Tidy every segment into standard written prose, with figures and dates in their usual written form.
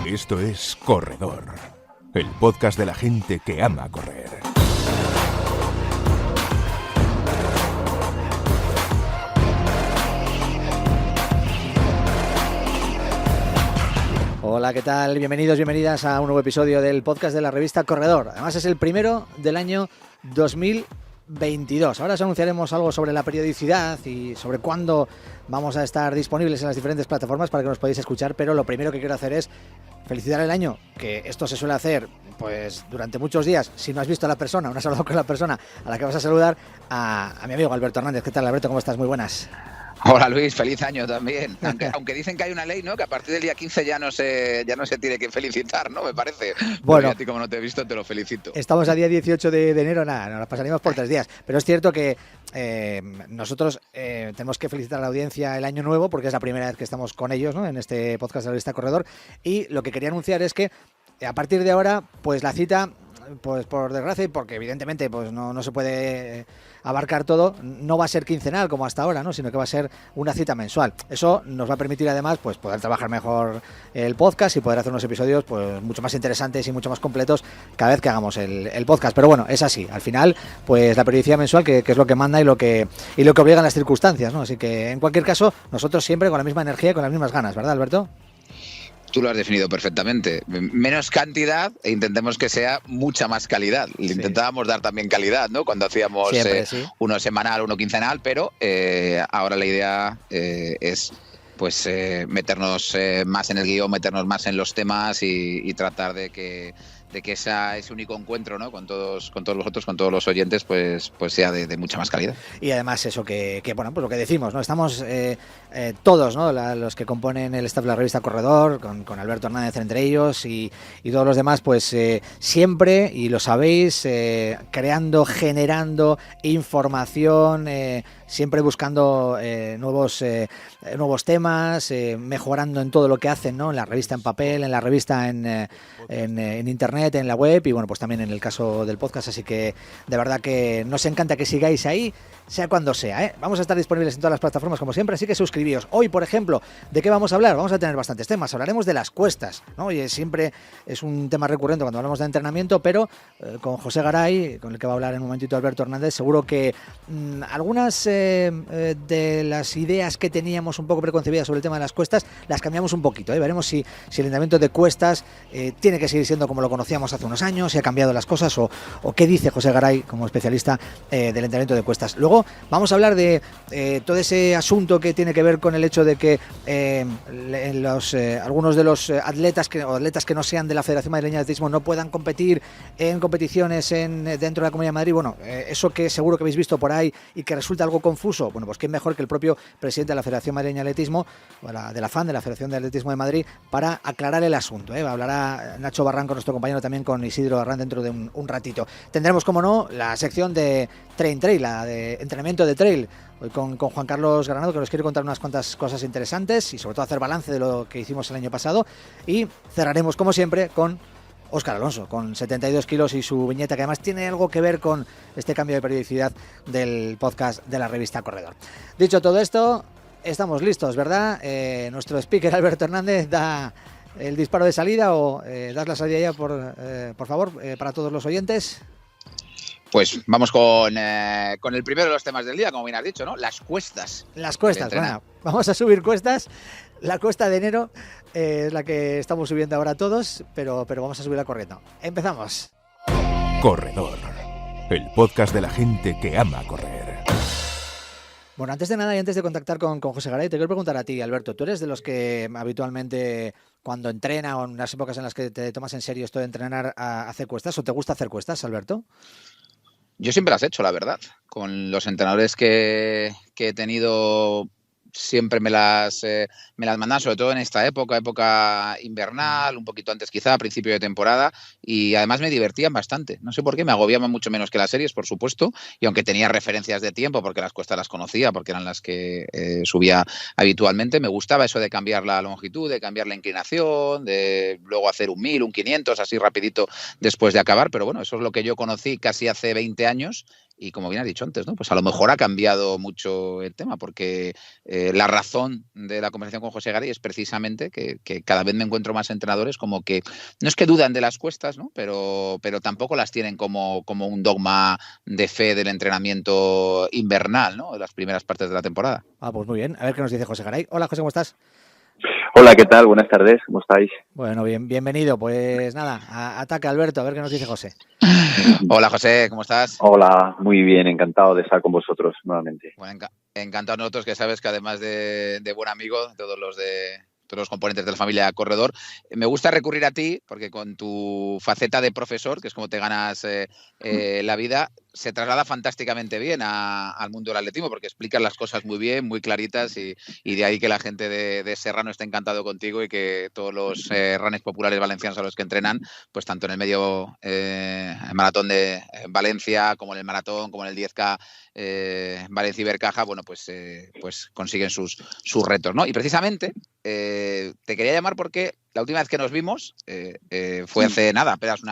Esto es Corredor, el podcast de la gente que ama correr. Hola, ¿qué tal? Bienvenidos, bienvenidas a un nuevo episodio del podcast de la revista Corredor. Además es el primero del año 2022. Ahora os anunciaremos algo sobre la periodicidad y sobre cuándo vamos a estar disponibles en las diferentes plataformas para que nos podáis escuchar, pero lo primero que quiero hacer es felicitar el año, que esto se suele hacer pues durante muchos días. Si no has visto a la persona, no has hablado con la persona a la que vas a saludar, a mi amigo Alberto Hernández. ¿Qué tal, Alberto? ¿Cómo estás? Muy buenas. Hola Luis, feliz año también. Aunque dicen que hay una ley, ¿no? Que a partir del día 15 ya no se tiene que felicitar, ¿no? Me parece. Bueno, a ti, como no te he visto, te lo felicito. Estamos a día 18 de enero, nada, nos la pasaríamos por 3 días. Pero es cierto que nosotros tenemos que felicitar a la audiencia el año nuevo, porque es la primera vez que estamos con ellos, ¿no? En este podcast de la revista Corredor. Y lo que quería anunciar es que a partir de ahora, pues la cita, pues por desgracia, y porque evidentemente pues no se puede abarcar todo, no va a ser quincenal como hasta ahora, ¿no? Sino que va a ser una cita mensual. Eso nos va a permitir además pues poder trabajar mejor el podcast y poder hacer unos episodios pues mucho más interesantes y mucho más completos cada vez que hagamos el podcast. Pero bueno, es así. Al final, pues la periodicidad mensual que es lo que manda y lo que obligan las circunstancias, ¿no? Así que en cualquier caso, nosotros siempre con la misma energía y con las mismas ganas, ¿verdad, Alberto? Tú lo has definido perfectamente. Menos cantidad e intentemos que sea mucha más calidad. Le intentábamos dar también calidad, ¿no? Cuando hacíamos uno semanal, uno quincenal, pero ahora la idea es pues meternos más en el guión, meternos más en los temas y tratar de que ese único encuentro, ¿no? con todos los otros, con todos los oyentes, pues sea de mucha más calidad. Y además eso que bueno, pues lo que decimos, ¿no? Estamos todos, ¿no? Los que componen el staff de la revista Corredor, con Alberto Hernández entre ellos y todos los demás, pues siempre, y lo sabéis, creando, generando información, siempre buscando nuevos temas, mejorando en todo lo que hacen, ¿no? En la revista en papel, en la revista en internet, en la web y bueno, pues también en el caso del podcast. Así que de verdad que nos encanta que sigáis ahí, sea cuando sea, ¿eh? Vamos a estar disponibles en todas las plataformas como siempre, así que suscribíos. Hoy, por ejemplo, ¿de qué vamos a hablar? Vamos a tener bastantes temas. Hablaremos de las cuestas, ¿no? Y siempre es un tema recurrente cuando hablamos de entrenamiento, pero con José Garay, con el que va a hablar en un momentito Alberto Hernández, seguro que algunas de las ideas que teníamos un poco preconcebidas sobre el tema de las cuestas las cambiamos un poquito, ¿eh? Veremos si el entrenamiento de cuestas tiene que seguir siendo como lo conocíamos hace unos años, si ha cambiado las cosas o qué dice José Garay como especialista del entrenamiento de cuestas. Luego vamos a hablar de todo ese asunto que tiene que ver con el hecho de que algunos de los atletas que no sean de la Federación Madrileña de Atletismo no puedan competir en competiciones dentro de la Comunidad de Madrid. Bueno, eso que seguro que habéis visto por ahí y que resulta algo confuso, bueno, pues qué mejor que el propio presidente de la Federación Madrileña de Atletismo, de la FAN, de la Federación de Atletismo de Madrid, para aclarar el asunto, ¿eh? Hablará Nacho Barranco, nuestro compañero, también con Isidro Arrán dentro de un ratito. Tendremos, como no, la sección de Trail, la de entrenamiento de trail, hoy con Juan Carlos Granado, que nos quiere contar unas cuantas cosas interesantes y sobre todo hacer balance de lo que hicimos el año pasado. Y cerraremos, como siempre, con Óscar Alonso, con 72 kilos y su viñeta, que además tiene algo que ver con este cambio de periodicidad del podcast de la revista Corredor. Dicho todo esto, estamos listos, ¿verdad? Nuestro speaker Alberto Hernández da el disparo de salida o das la salida ya, por favor, para todos los oyentes. Pues vamos con el primero de los temas del día, como bien has dicho, ¿no? Las cuestas. Las cuestas, bueno, vamos a subir cuestas. La cuesta de enero es la que estamos subiendo ahora todos, pero vamos a subirla corriendo. Empezamos. Corredor, el podcast de la gente que ama correr. Bueno, antes de nada y antes de contactar con José Garay, te quiero preguntar a ti, Alberto. ¿Tú eres de los que habitualmente cuando entrena o en las épocas en las que te tomas en serio esto de entrenar hace cuestas, o te gusta hacer cuestas, Alberto? Yo siempre las he hecho, la verdad. Con los entrenadores que he tenido, siempre me las mandan, sobre todo en esta época invernal, un poquito antes quizá, a principio de temporada, y además me divertían bastante. No sé por qué, me agobiaban mucho menos que las series, por supuesto, y aunque tenía referencias de tiempo, porque las cuestas las conocía, porque eran las que subía habitualmente, me gustaba eso de cambiar la longitud, de cambiar la inclinación, de luego hacer un 1000, un 500, así rapidito después de acabar, pero bueno, eso es lo que yo conocí casi hace 20 años, y como bien has dicho antes, ¿no? Pues a lo mejor ha cambiado mucho el tema, porque la razón de la conversación con José Garay es precisamente que cada vez me encuentro más entrenadores como que no es que dudan de las cuestas, ¿no? Pero tampoco las tienen como un dogma de fe del entrenamiento invernal, ¿no? De las primeras partes de la temporada. Pues muy bien. A ver qué nos dice José Garay. Hola, José, ¿cómo estás? Hola, ¿qué tal? Buenas tardes, ¿cómo estáis? Bueno, bienvenido. Pues nada, ataca Alberto, a ver qué nos dice José. Hola, José, ¿cómo estás? Hola, muy bien, encantado de estar con vosotros nuevamente. Bueno, encantado nosotros, que sabes que además de buen amigo, todos los componentes de la familia Corredor, me gusta recurrir a ti porque con tu faceta de profesor, que es como te ganas la vida, se traslada fantásticamente bien al mundo del atletismo, porque explicas las cosas muy bien, muy claritas, y de ahí que la gente de Serrano esté encantado contigo y que todos los runners populares valencianos a los que entrenan, pues tanto en el medio maratón de Valencia, como en el maratón, como en el 10K Valencia Ibercaja, bueno, pues consiguen sus retos, ¿no? Y precisamente te quería llamar porque la última vez que nos vimos fue hace nada, apenas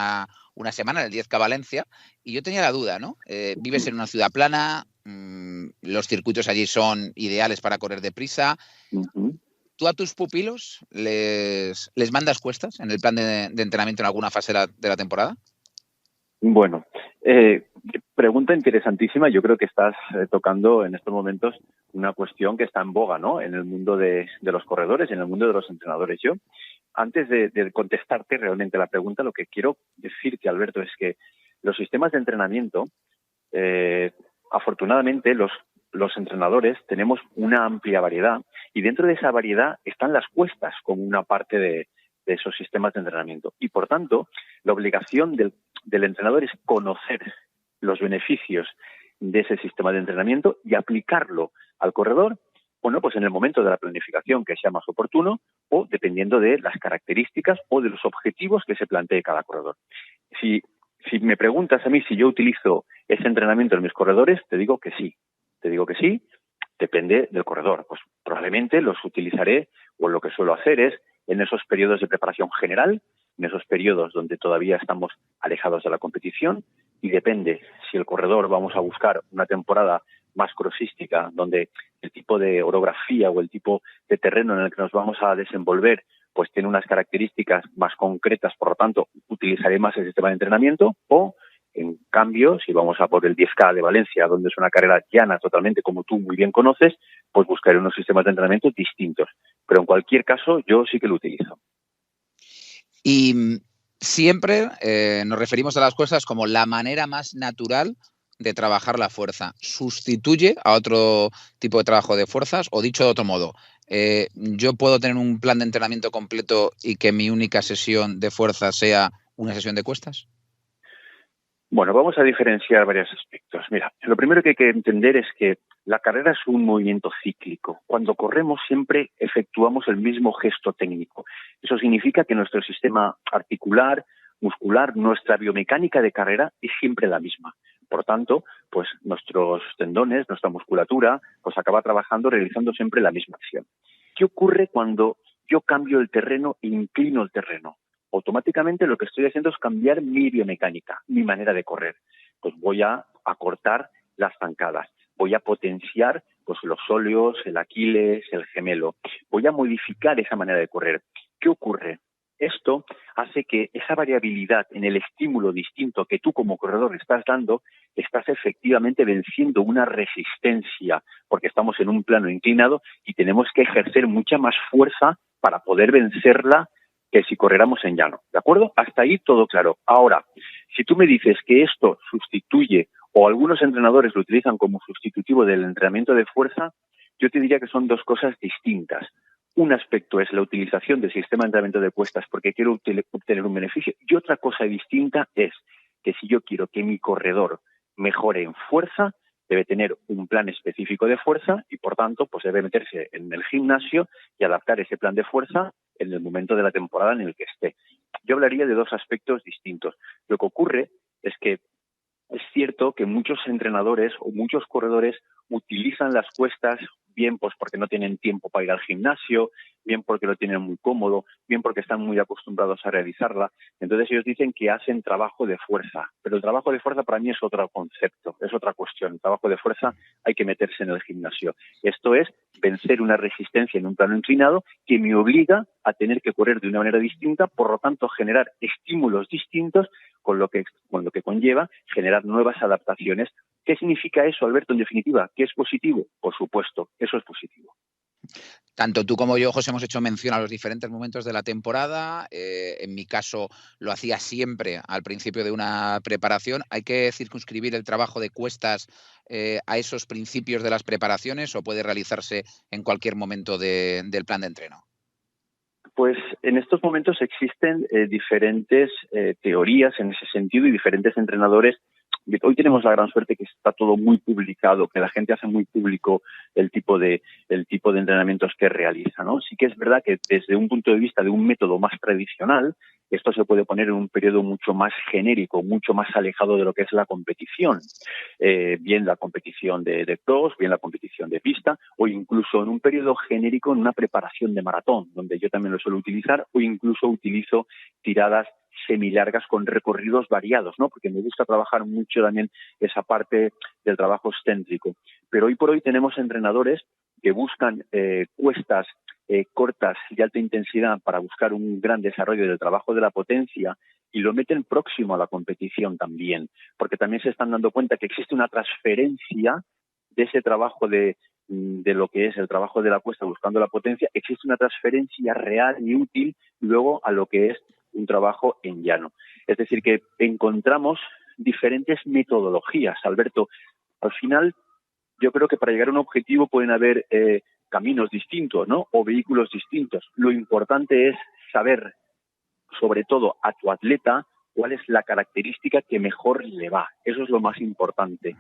una semana, en el 10K Valencia, y yo tenía la duda, ¿no? Vives en una ciudad plana, los circuitos allí son ideales para correr deprisa. ¿Tú a tus pupilos les mandas cuestas en el plan de entrenamiento en alguna fase de la temporada? Bueno, pregunta interesantísima. Yo creo que estás tocando en estos momentos una cuestión que está en boga, ¿no? En el mundo de los corredores, en el mundo de los entrenadores. Yo, antes de contestarte realmente la pregunta, lo que quiero decirte, Alberto, es que los sistemas de entrenamiento, afortunadamente, los entrenadores tenemos una amplia variedad, y dentro de esa variedad están las cuestas como una parte de esos sistemas de entrenamiento. Y, por tanto, la obligación del entrenador es conocer los beneficios de ese sistema de entrenamiento y aplicarlo al corredor, bueno, pues en el momento de la planificación que sea más oportuno, o dependiendo de las características o de los objetivos que se plantee cada corredor. Si me preguntas a mí si yo utilizo ese entrenamiento en mis corredores, te digo que sí. Depende del corredor. Pues probablemente los utilizaré, o lo que suelo hacer es en esos periodos de preparación general, en esos periodos donde todavía estamos alejados de la competición, y depende si el corredor vamos a buscar una temporada más crossística, donde el tipo de orografía o el tipo de terreno en el que nos vamos a desenvolver pues tiene unas características más concretas, por lo tanto utilizaré más el sistema de entrenamiento, o en cambio, si vamos a por el 10K de Valencia, donde es una carrera llana totalmente, como tú muy bien conoces, pues buscaré unos sistemas de entrenamiento distintos. Pero en cualquier caso, yo sí que lo utilizo. Y siempre nos referimos a las cuestas como la manera más natural de trabajar la fuerza. ¿Sustituye a otro tipo de trabajo de fuerzas? O dicho de otro modo, ¿yo puedo tener un plan de entrenamiento completo y que mi única sesión de fuerza sea una sesión de cuestas? Bueno, vamos a diferenciar varios aspectos. Mira, lo primero que hay que entender es que la carrera es un movimiento cíclico. Cuando corremos siempre efectuamos el mismo gesto técnico. Eso significa que nuestro sistema articular, muscular, nuestra biomecánica de carrera es siempre la misma. Por tanto, pues nuestros tendones, nuestra musculatura, pues acaba trabajando, realizando siempre la misma acción. ¿Qué ocurre cuando yo cambio el terreno e inclino el terreno? Automáticamente lo que estoy haciendo es cambiar mi biomecánica, mi manera de correr. Pues voy a acortar las zancadas, voy a potenciar pues los sóleos, el Aquiles, el gemelo. Voy a modificar esa manera de correr. ¿Qué ocurre? Esto hace que esa variabilidad en el estímulo distinto que tú como corredor estás dando, estás efectivamente venciendo una resistencia, porque estamos en un plano inclinado y tenemos que ejercer mucha más fuerza para poder vencerla que si corriéramos en llano, ¿de acuerdo? Hasta ahí todo claro. Ahora, si tú me dices que esto sustituye, o algunos entrenadores lo utilizan como sustitutivo del entrenamiento de fuerza, yo te diría que son dos cosas distintas. Un aspecto es la utilización del sistema de entrenamiento de cuestas porque quiero obtener un beneficio, y otra cosa distinta es que si yo quiero que mi corredor mejore en fuerza, debe tener un plan específico de fuerza y, por tanto, pues debe meterse en el gimnasio y adaptar ese plan de fuerza en el momento de la temporada en el que esté. Yo hablaría de dos aspectos distintos. Lo que ocurre es que es cierto que muchos entrenadores o muchos corredores utilizan las cuestas bien pues porque no tienen tiempo para ir al gimnasio, bien porque lo tienen muy cómodo, bien porque están muy acostumbrados a realizarla. Entonces ellos dicen que hacen trabajo de fuerza, pero el trabajo de fuerza para mí es otro concepto, es otra cuestión. El trabajo de fuerza hay que meterse en el gimnasio. Esto es vencer una resistencia en un plano inclinado que me obliga a tener que correr de una manera distinta, por lo tanto generar estímulos distintos, con lo que conlleva generar nuevas adaptaciones. ¿Qué significa eso, Alberto, en definitiva? ¿Qué es positivo? Por supuesto, eso es positivo. Tanto tú como yo, José, hemos hecho mención a los diferentes momentos de la temporada. En mi caso, lo hacía siempre al principio de una preparación. ¿Hay que circunscribir el trabajo de cuestas a esos principios de las preparaciones o puede realizarse en cualquier momento del plan de entreno? Pues en estos momentos existen diferentes teorías en ese sentido y diferentes entrenadores. Hoy tenemos la gran suerte que está todo muy publicado, que la gente hace muy público el tipo de entrenamientos que realiza, ¿no? Sí que es verdad que desde un punto de vista de un método más tradicional, esto se puede poner en un periodo mucho más genérico, mucho más alejado de lo que es la competición. Bien la competición de cross, bien la competición de pista, o incluso en un periodo genérico en una preparación de maratón, donde yo también lo suelo utilizar, o incluso utilizo tiradas semilargas con recorridos variados, ¿no? Porque me gusta trabajar mucho también esa parte del trabajo excéntrico. Pero hoy por hoy tenemos entrenadores que buscan cuestas cortas y de alta intensidad para buscar un gran desarrollo del trabajo de la potencia y lo meten próximo a la competición también, porque también se están dando cuenta que existe una transferencia de ese trabajo de lo que es el trabajo de la cuesta buscando la potencia, existe una transferencia real y útil luego a lo que es un trabajo en llano. Es decir, que encontramos diferentes metodologías, Alberto. Al final, yo creo que para llegar a un objetivo pueden haber caminos distintos, ¿no? O vehículos distintos. Lo importante es saber, sobre todo a tu atleta, cuál es la característica que mejor le va. Eso es lo más importante.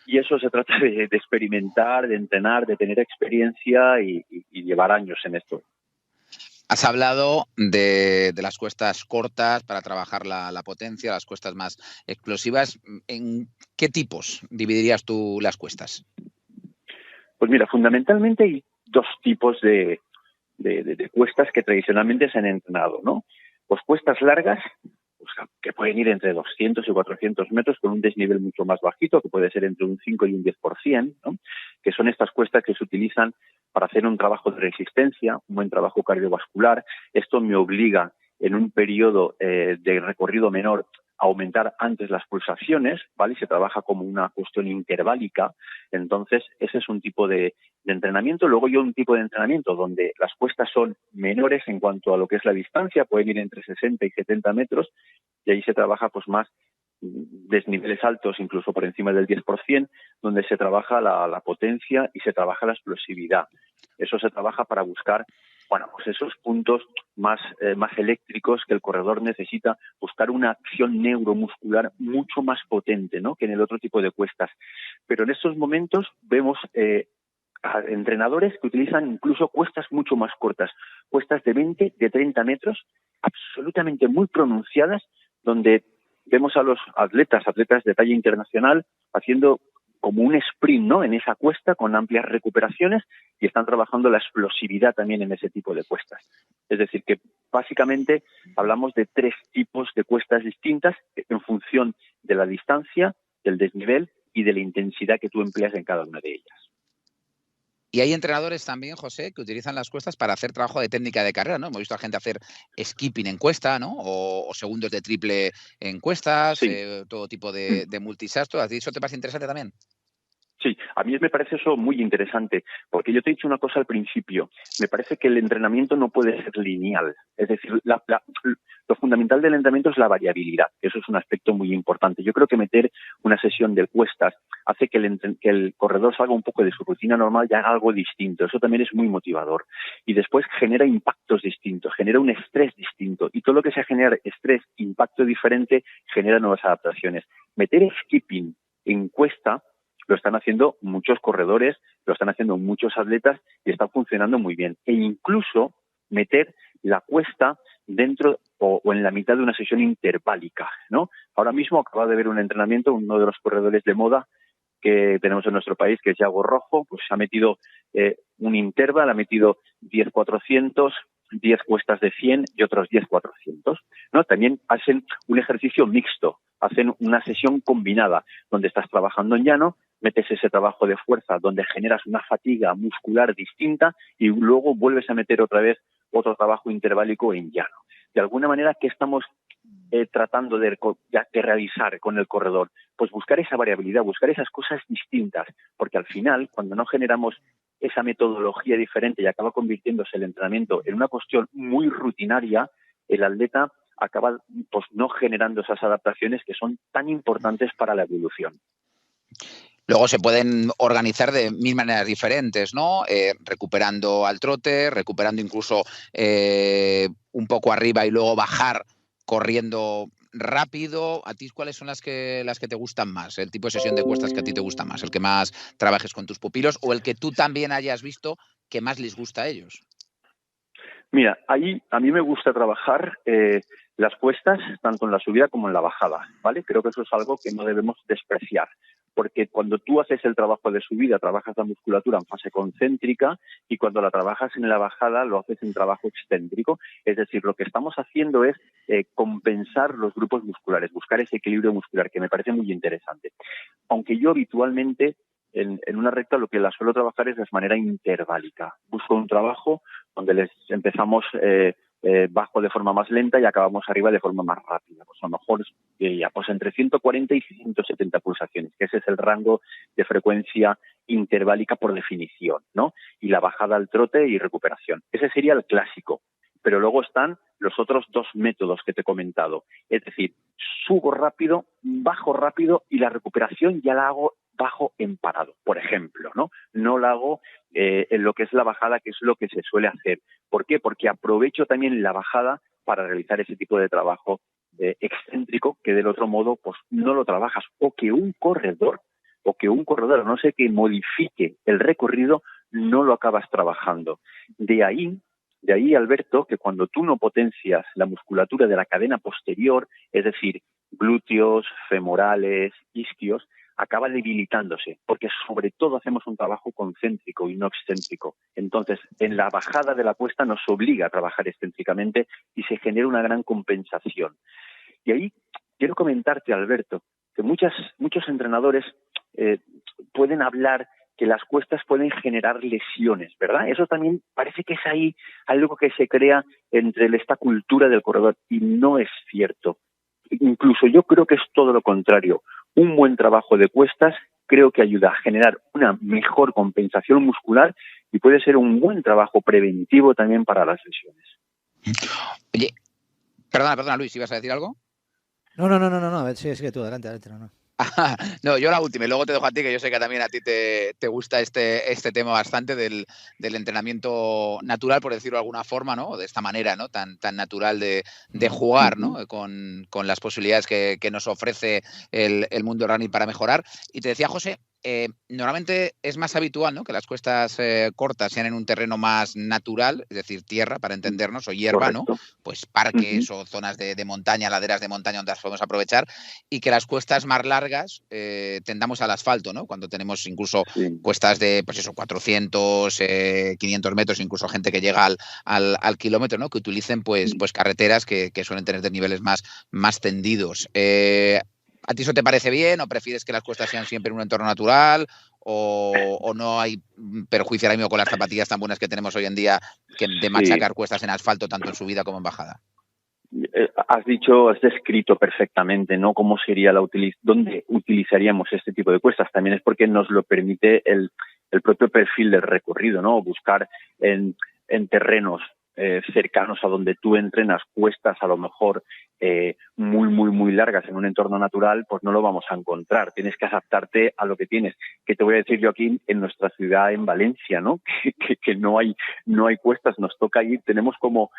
Y eso se trata de experimentar, de entrenar, de tener experiencia y llevar años en esto. Has hablado de las cuestas cortas para trabajar la potencia, las cuestas más explosivas. ¿En qué tipos dividirías tú las cuestas? Pues mira, fundamentalmente hay dos tipos de cuestas que tradicionalmente se han entrenado, ¿no? Pues cuestas largas, pues, que pueden ir entre 200 y 400 metros con un desnivel mucho más bajito, que puede ser entre un 5 y un 10%, ¿no? Que son estas cuestas que se utilizan para hacer un trabajo de resistencia, un buen trabajo cardiovascular. Esto me obliga en un periodo de recorrido menor a aumentar antes las pulsaciones, ¿vale? Y se trabaja como una cuestión interválica. Entonces, ese es un tipo de entrenamiento. Luego hay un tipo de entrenamiento donde las cuestas son menores en cuanto a lo que es la distancia, pueden ir entre 60 y 70 metros, y ahí se trabaja pues más desniveles altos, incluso por encima del 10%, donde se trabaja la potencia y se trabaja la explosividad. Eso se trabaja para buscar, bueno, pues esos puntos más eléctricos que el corredor necesita, buscar una acción neuromuscular mucho más potente, ¿no?, que en el otro tipo de cuestas. Pero en estos momentos vemos a entrenadores que utilizan incluso cuestas mucho más cortas, cuestas de 20, de 30 metros, absolutamente muy pronunciadas, donde vemos a los atletas de talla internacional haciendo como un sprint, ¿no?, en esa cuesta con amplias recuperaciones, y están trabajando la explosividad también en ese tipo de cuestas. Es decir, que básicamente hablamos de tres tipos de cuestas distintas en función de la distancia, del desnivel y de la intensidad que tú empleas en cada una de ellas. Y hay entrenadores también, José, que utilizan las cuestas para hacer trabajo de técnica de carrera, ¿no? Hemos visto a gente hacer skipping en cuesta, ¿no? O segundos de triple en cuestas, Sí. todo tipo de multisalto. ¿A ti eso te parece interesante también? Sí, a mí me parece eso muy interesante, porque yo te he dicho una cosa al principio. Me parece que el entrenamiento no puede ser lineal. Es decir, lo fundamental del entrenamiento es la variabilidad. Eso es un aspecto muy importante. Yo creo que meter una sesión de cuestas hace que el corredor salga un poco de su rutina normal y haga algo distinto. Eso también es muy motivador. Y después genera impactos distintos, genera un estrés distinto. Y todo lo que sea generar estrés, impacto diferente, genera nuevas adaptaciones. Meter skipping en cuesta lo están haciendo muchos corredores, lo están haciendo muchos atletas y está funcionando muy bien. E incluso meter la cuesta dentro o en la mitad de una sesión interválica, ¿no? Ahora mismo acaba de ver un entrenamiento, uno de los corredores de moda que tenemos en nuestro país, que es Yago Rojo, pues ha metido un interval, ha metido 10-400, 10 cuestas de 100 y otros 10-400, ¿no? También hacen un ejercicio mixto, hacen una sesión combinada, donde estás trabajando en llano, metes ese trabajo de fuerza, donde generas una fatiga muscular distinta y luego vuelves a meter otra vez otro trabajo interválico en llano. De alguna manera, ¿qué estamos tratando de realizar con el corredor? Pues buscar esa variabilidad, buscar esas cosas distintas, porque al final, cuando no generamos esa metodología diferente y acaba convirtiéndose el entrenamiento en una cuestión muy rutinaria, el atleta acaba pues no generando esas adaptaciones que son tan importantes para la evolución. Luego se pueden organizar de mil maneras diferentes, ¿no? Recuperando al trote, recuperando incluso un poco arriba y luego bajar corriendo rápido. ¿A ti cuáles son las que te gustan más? ¿El tipo de sesión de cuestas que a ti te gusta más? ¿El que más trabajes con tus pupilos o el que tú también hayas visto que más les gusta a ellos? Mira, ahí a mí me gusta trabajar las cuestas tanto en la subida como en la bajada, ¿vale? Creo que eso es algo que no debemos despreciar, porque cuando tú haces el trabajo de subida, trabajas la musculatura en fase concéntrica y cuando la trabajas en la bajada lo haces en trabajo excéntrico. Es decir, lo que estamos haciendo es compensar los grupos musculares, buscar ese equilibrio muscular, que me parece muy interesante. Aunque yo habitualmente en una recta lo que la suelo trabajar es de manera interválica. Busco un trabajo donde les empezamos bajo de forma más lenta y acabamos arriba de forma más rápida. Pues a lo mejor pues entre 140 y 170 pulsaciones, que ese es el rango de frecuencia interválica por definición, ¿no? Y la bajada al trote y recuperación. Ese sería el clásico. Pero luego están los otros dos métodos que te he comentado. Es decir, subo rápido, bajo rápido y la recuperación ya la hago bajo en parado, por ejemplo, ¿no? No la hago en lo que es la bajada, que es lo que se suele hacer. ¿Por qué? Porque aprovecho también la bajada para realizar ese tipo de trabajo excéntrico que del otro modo pues no lo trabajas. O que un corredor, a no ser que modifique el recorrido, no lo acabas trabajando. De ahí, Alberto, que cuando tú no potencias la musculatura de la cadena posterior, es decir, glúteos, femorales, isquios, acaba debilitándose, porque sobre todo hacemos un trabajo concéntrico y no excéntrico. Entonces, en la bajada de la cuesta nos obliga a trabajar excéntricamente y se genera una gran compensación. Y ahí quiero comentarte, Alberto, que muchos entrenadores pueden hablar que las cuestas pueden generar lesiones, ¿verdad? Eso también parece que es ahí algo que se crea entre esta cultura del corredor y no es cierto. Incluso yo creo que es todo lo contrario. Un buen trabajo de cuestas creo que ayuda a generar una mejor compensación muscular y puede ser un buen trabajo preventivo también para las lesiones. Oye, perdona Luis, ¿ibas a decir algo? No, sí, tú, adelante, no. No, yo la última y luego te dejo a ti, que yo sé que también a ti te gusta este tema bastante del entrenamiento natural, por decirlo de alguna forma, ¿no? De esta manera, ¿no? Tan natural de jugar, ¿no? Con las posibilidades que nos ofrece el mundo running para mejorar. Y te decía, José, normalmente es más habitual, ¿no? Que las cuestas cortas sean en un terreno más natural, es decir, tierra, para entendernos, o hierba, correcto, ¿no? Pues parques o zonas de montaña, laderas de montaña donde las podemos aprovechar, y que las cuestas más largas tendamos al asfalto, ¿no? Cuando tenemos incluso cuestas de, pues eso, 400, 500 metros, incluso gente que llega al kilómetro, ¿no? Que utilicen pues carreteras que suelen tener de niveles más tendidos. ¿A ti eso te parece bien o prefieres que las cuestas sean siempre en un entorno natural o no hay perjuicio ahora mismo con las zapatillas tan buenas que tenemos hoy en día de machacar cuestas en asfalto tanto en subida como en bajada? Has descrito perfectamente, ¿no? Cómo sería dónde utilizaríamos este tipo de cuestas. También es porque nos lo permite el propio perfil del recorrido, ¿no? Buscar en terrenos cercanos a donde tú entrenas cuestas a lo mejor muy largas en un entorno natural, pues no lo vamos a encontrar. Tienes que adaptarte a lo que tienes. ¿Qué te voy a decir yo aquí en nuestra ciudad, en Valencia, ¿no? Que no hay cuestas, nos toca ir. Tenemos como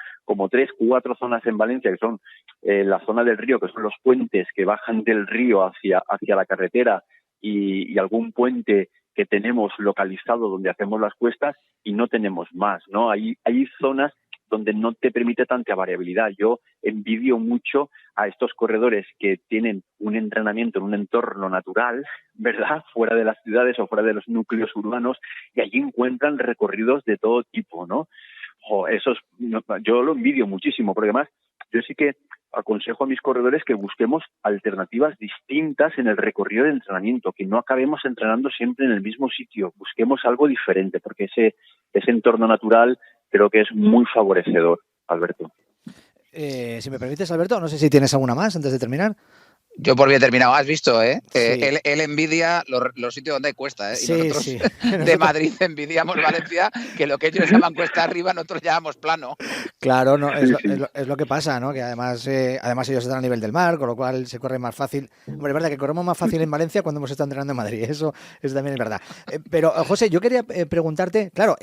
3, 4 zonas en Valencia, que son la zona del río, que son los puentes que bajan del río hacia la carretera y algún puente que tenemos localizado donde hacemos las cuestas y no tenemos más, ¿no? Hay zonas donde no te permite tanta variabilidad. Yo envidio mucho a estos corredores que tienen un entrenamiento en un entorno natural, ¿verdad?, fuera de las ciudades o fuera de los núcleos urbanos, y allí encuentran recorridos de todo tipo, ¿no? Yo lo envidio muchísimo, porque además yo sí que aconsejo a mis corredores que busquemos alternativas distintas en el recorrido de entrenamiento, que no acabemos entrenando siempre en el mismo sitio, busquemos algo diferente, porque ese entorno natural creo que es muy favorecedor, Alberto. Si me permites, Alberto, no sé si tienes alguna más antes de terminar. Yo por bien he terminado, has visto, ¿eh? Sí. Él envidia los sitios donde hay cuesta, ¿eh? Sí, Y nosotros sí. de Madrid envidiamos Valencia, que lo que ellos llaman cuesta arriba, nosotros llamamos plano. Claro, no, Sí. es lo que pasa, ¿no? Que además ellos están a nivel del mar, con lo cual se corre más fácil. Hombre, es verdad que corremos más fácil en Valencia cuando hemos estado entrenando en Madrid, eso también es verdad. Pero, José, yo quería preguntarte, claro,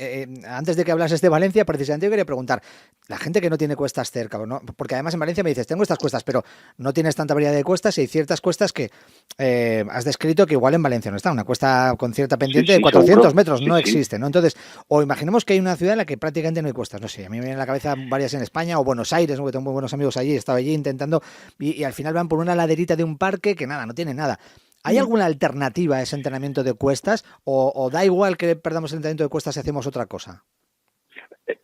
antes de que hablases de Valencia, precisamente yo quería preguntar, la gente que no tiene cuestas cerca, ¿no? Porque además en Valencia me dices, tengo estas cuestas, pero no tienes tanta variedad de cuestas y hay ciertas cuestas que has descrito que igual en Valencia no está. Una cuesta con cierta pendiente de 400 seguro. metros no Sí. existe, ¿no? Entonces, o imaginemos que hay una ciudad en la que prácticamente no hay cuestas, no sé, a mí me viene a la cabeza varias en España o Buenos Aires, ¿no? Que tengo muy buenos amigos allí, he estado allí intentando y al final van por una laderita de un parque que nada, no tiene nada. ¿Hay alguna alternativa a ese entrenamiento de cuestas o da igual que perdamos el entrenamiento de cuestas si hacemos otra cosa?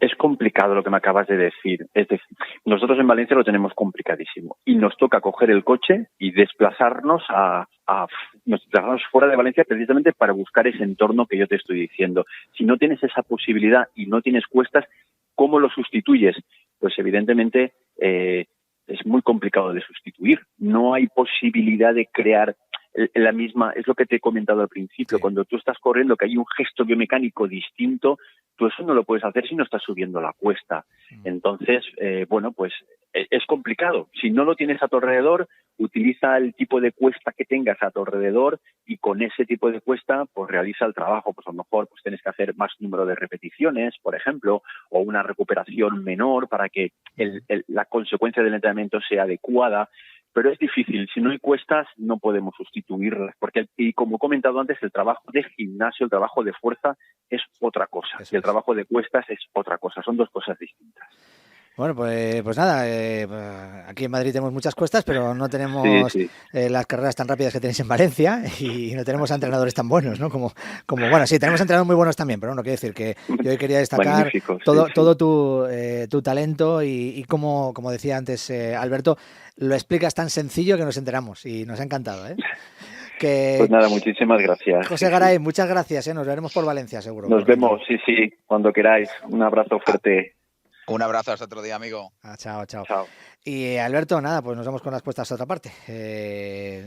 Es complicado lo que me acabas de decir. Es decir, nosotros en Valencia lo tenemos complicadísimo y nos toca coger el coche y desplazarnos fuera de Valencia precisamente para buscar ese entorno que yo te estoy diciendo. Si no tienes esa posibilidad y no tienes cuestas, ¿cómo lo sustituyes? Pues evidentemente es muy complicado de sustituir. No hay posibilidad de crear la misma, es lo que te he comentado al principio, Sí. Cuando tú estás corriendo que hay un gesto biomecánico distinto, tú eso no lo puedes hacer si no estás subiendo la cuesta. Entonces, pues es complicado. Si no lo tienes a tu alrededor, utiliza el tipo de cuesta que tengas a tu alrededor y con ese tipo de cuesta, pues realiza el trabajo. Pues a lo mejor pues tienes que hacer más número de repeticiones, por ejemplo, o una recuperación menor para que la consecuencia del entrenamiento sea adecuada. Pero es difícil, si no hay cuestas no podemos sustituirlas, porque y como he comentado antes, el trabajo de gimnasio, el trabajo de fuerza es otra cosa, y el trabajo de cuestas es otra cosa, son dos cosas distintas. Bueno, pues nada, aquí en Madrid tenemos muchas cuestas, pero no tenemos Sí. las carreras tan rápidas que tenéis en Valencia y no tenemos entrenadores tan buenos, ¿no? Como bueno, sí, tenemos entrenadores muy buenos también, pero no quiero decir que yo hoy quería destacar todo tu talento y como decía antes Alberto, lo explicas tan sencillo que nos enteramos y nos ha encantado, ¿eh? Pues nada, muchísimas gracias. José Garay, muchas gracias, nos veremos por Valencia, seguro. Nos vemos, sí, cuando queráis. Un abrazo fuerte. Un abrazo, hasta otro día, amigo. Chao. Chao. Y Alberto, nada, pues nos vamos con las cuestas a otra parte.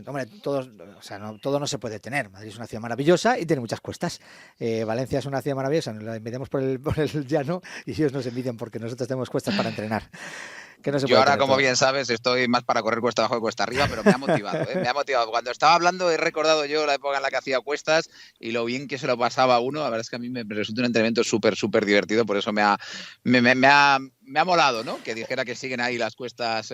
Hombre, todo no se puede tener. Madrid es una ciudad maravillosa y tiene muchas cuestas. Valencia es una ciudad maravillosa, nos la envidiamos por el llano y ellos nos envidian porque nosotros tenemos cuestas para entrenar. Yo ahora, como bien sabes, estoy más para correr cuesta abajo que cuesta arriba, pero me ha motivado, ¿eh? Me ha motivado. Cuando estaba hablando he recordado yo la época en la que hacía cuestas y lo bien que se lo pasaba a uno. La verdad es que a mí me resulta un entrenamiento súper divertido, por eso me ha molado, ¿no? Que dijera que siguen ahí las cuestas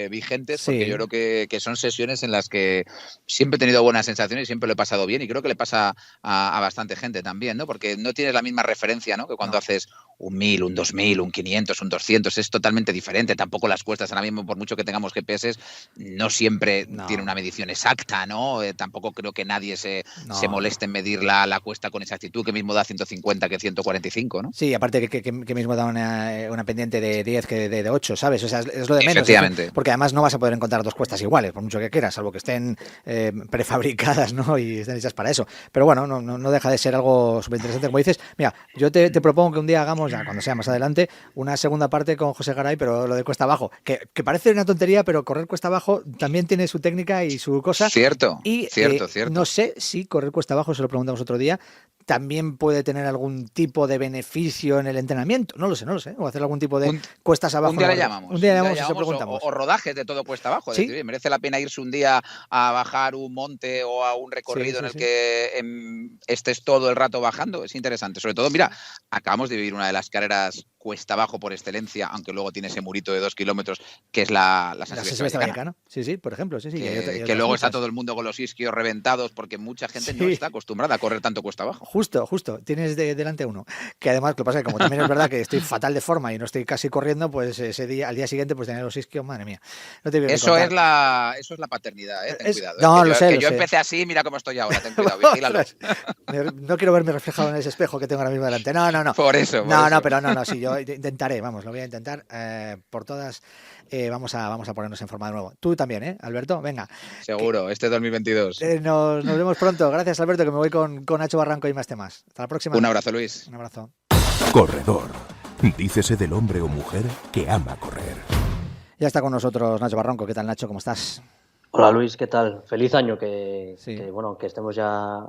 vigentes, porque yo creo que son sesiones en las que siempre he tenido buenas sensaciones y siempre lo he pasado bien y creo que le pasa a bastante gente también, ¿no? Porque no tienes la misma referencia, ¿no? Que cuando haces un 1000, un 2000, un 500, un 200, es totalmente diferente. Tampoco las cuestas ahora mismo, por mucho que tengamos GPS, no siempre tiene una medición exacta, ¿no? Tampoco creo que nadie se moleste en medir la cuesta con exactitud, que mismo da 150 que 145, ¿no? Sí, aparte que mismo da una pendiente de 10 que de 8, ¿sabes? O sea, es lo de menos. Efectivamente. Porque además no vas a poder encontrar dos cuestas iguales, por mucho que quieras, salvo que estén prefabricadas, ¿no? Y estén hechas para eso. Pero bueno, no deja de ser algo súper interesante. Como dices, mira, yo te propongo que un día hagamos, ya cuando sea más adelante, una segunda parte con José Garay, pero lo de cuesta abajo, que parece una tontería, pero correr cuesta abajo también tiene su técnica y su cosa. Cierto. No sé si correr cuesta abajo, se lo preguntamos otro día, también puede tener algún tipo de beneficio en el entrenamiento. No lo sé. O hacer algún tipo de cuestas abajo. Un día le llamamos. Un día le llamamos y se lo preguntamos. O rodajes de todo cuesta abajo. ¿Sí? Es decir, merece la pena irse un día a bajar un monte o a un recorrido en el que estés todo el rato bajando. Es interesante. Sobre todo, mira, acabamos de vivir una de las carreras cuesta abajo por excelencia, aunque luego tiene ese murito de 2 kilómetros, que es la San Silvestre Vallecana. Sí, por ejemplo, sí. Que luego está todo el mundo con los isquios reventados, porque mucha gente no está acostumbrada a correr tanto cuesta abajo. Justo. Tienes delante uno. Que además, lo que pasa es que como también es verdad que estoy fatal de forma y no estoy casi corriendo, pues al día siguiente, pues tener los isquios, madre mía. No te eso es la paternidad, ten cuidado. No, lo sé. Yo empecé así, mira cómo estoy ahora, ten cuidado, vigílalo. No quiero verme reflejado en ese espejo que tengo ahora mismo delante. No. Por eso. Sí, yo intentaré, lo voy a intentar por todas. Vamos a ponernos en forma de nuevo. Tú también, Alberto, venga. Seguro, este 2022. Nos vemos pronto. Gracias, Alberto, que me voy con Nacho Barranco y más temas. Hasta la próxima. Un abrazo, Luis. Un abrazo. Corredor. Dícese del hombre o mujer que ama correr. Ya está con nosotros Nacho Barranco. ¿Qué tal, Nacho? ¿Cómo estás? Hola Luis, ¿qué tal? Feliz año, que estemos ya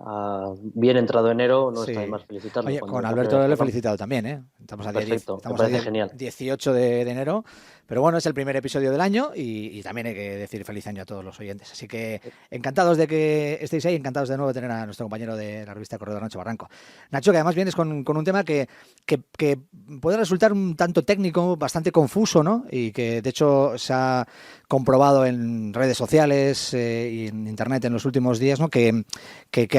bien entrado enero, no está de más felicitarlo. Oye, con Alberto le he felicitado también, Estamos a día 18 de enero, pero bueno, es el primer episodio del año y también hay que decir feliz año a todos los oyentes. Así que encantados de que estéis ahí, encantados de nuevo de tener a nuestro compañero de la revista Corredor, Nacho Barranco. Nacho, que además vienes con un tema que puede resultar un tanto técnico, bastante confuso, ¿no? Y que de hecho se ha comprobado en redes sociales y en internet en los últimos días, ¿no? Que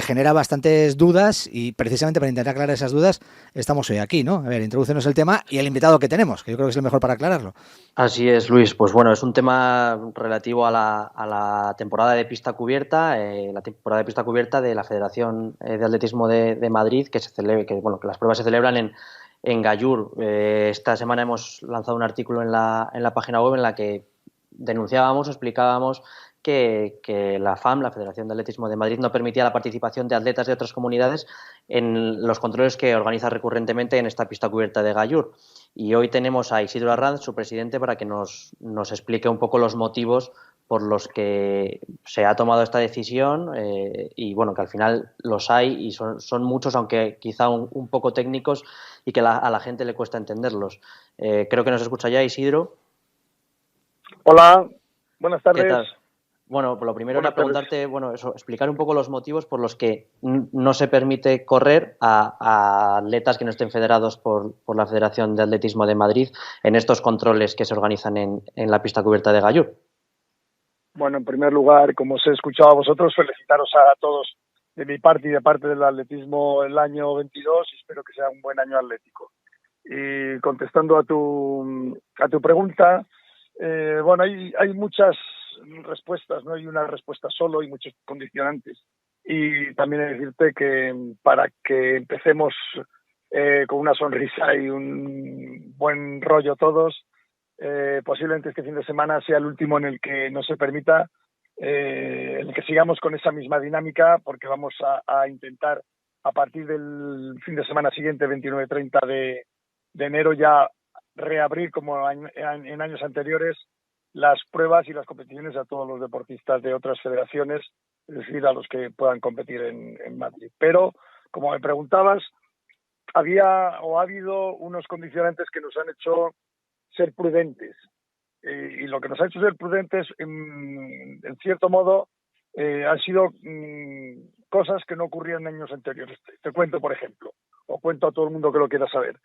genera bastantes dudas y precisamente para intentar aclarar esas dudas estamos hoy aquí, ¿no? A ver, introdúcenos el tema y el invitado que tenemos, que yo creo que es el mejor para aclararlo. Así es, Luis. Pues bueno, es un tema relativo a la temporada de pista cubierta, la temporada de pista cubierta de la Federación de Atletismo de Madrid, que las pruebas se celebran en Gallur. Esta semana hemos lanzado un artículo en la página web en la que denunciábamos, explicábamos que la FAM, la Federación de Atletismo de Madrid, no permitía la participación de atletas de otras comunidades en los controles que organiza recurrentemente en esta pista cubierta de Gallur. Y hoy tenemos a Isidro Arranz, su presidente, para que nos explique un poco los motivos por los que se ha tomado esta decisión y bueno, que al final los hay y son muchos, aunque quizá un poco técnicos y que a la gente le cuesta entenderlos. Creo que nos escucha ya Isidro. Hola, buenas tardes. ¿Qué tal? Bueno, lo primero era preguntarte, explicar un poco los motivos por los que no se permite correr a atletas que no estén federados por la Federación de Atletismo de Madrid en estos controles que se organizan en la pista cubierta de Gallur. Bueno, en primer lugar, como os he escuchado a vosotros, felicitaros a todos de mi parte y de parte del atletismo el año 22 y espero que sea un buen año atlético. Y contestando a tu pregunta, hay muchas respuestas, no hay una respuesta solo, hay muchos condicionantes. Y también he de decirte que para que empecemos con una sonrisa y un buen rollo todos, posiblemente este fin de semana sea el último en el que no se permita, en el que sigamos con esa misma dinámica, porque vamos a intentar a partir del fin de semana siguiente, 29-30 de enero, ya reabrir como en años anteriores las pruebas y las competiciones a todos los deportistas de otras federaciones, es decir, a los que puedan competir en Madrid. Pero, como me preguntabas, ha habido unos condicionantes que nos han hecho ser prudentes. Y lo que nos ha hecho ser prudentes, en cierto modo, han sido cosas que no ocurrían en años anteriores. Te cuento, por ejemplo, o cuento a todo el mundo que lo quiera saber.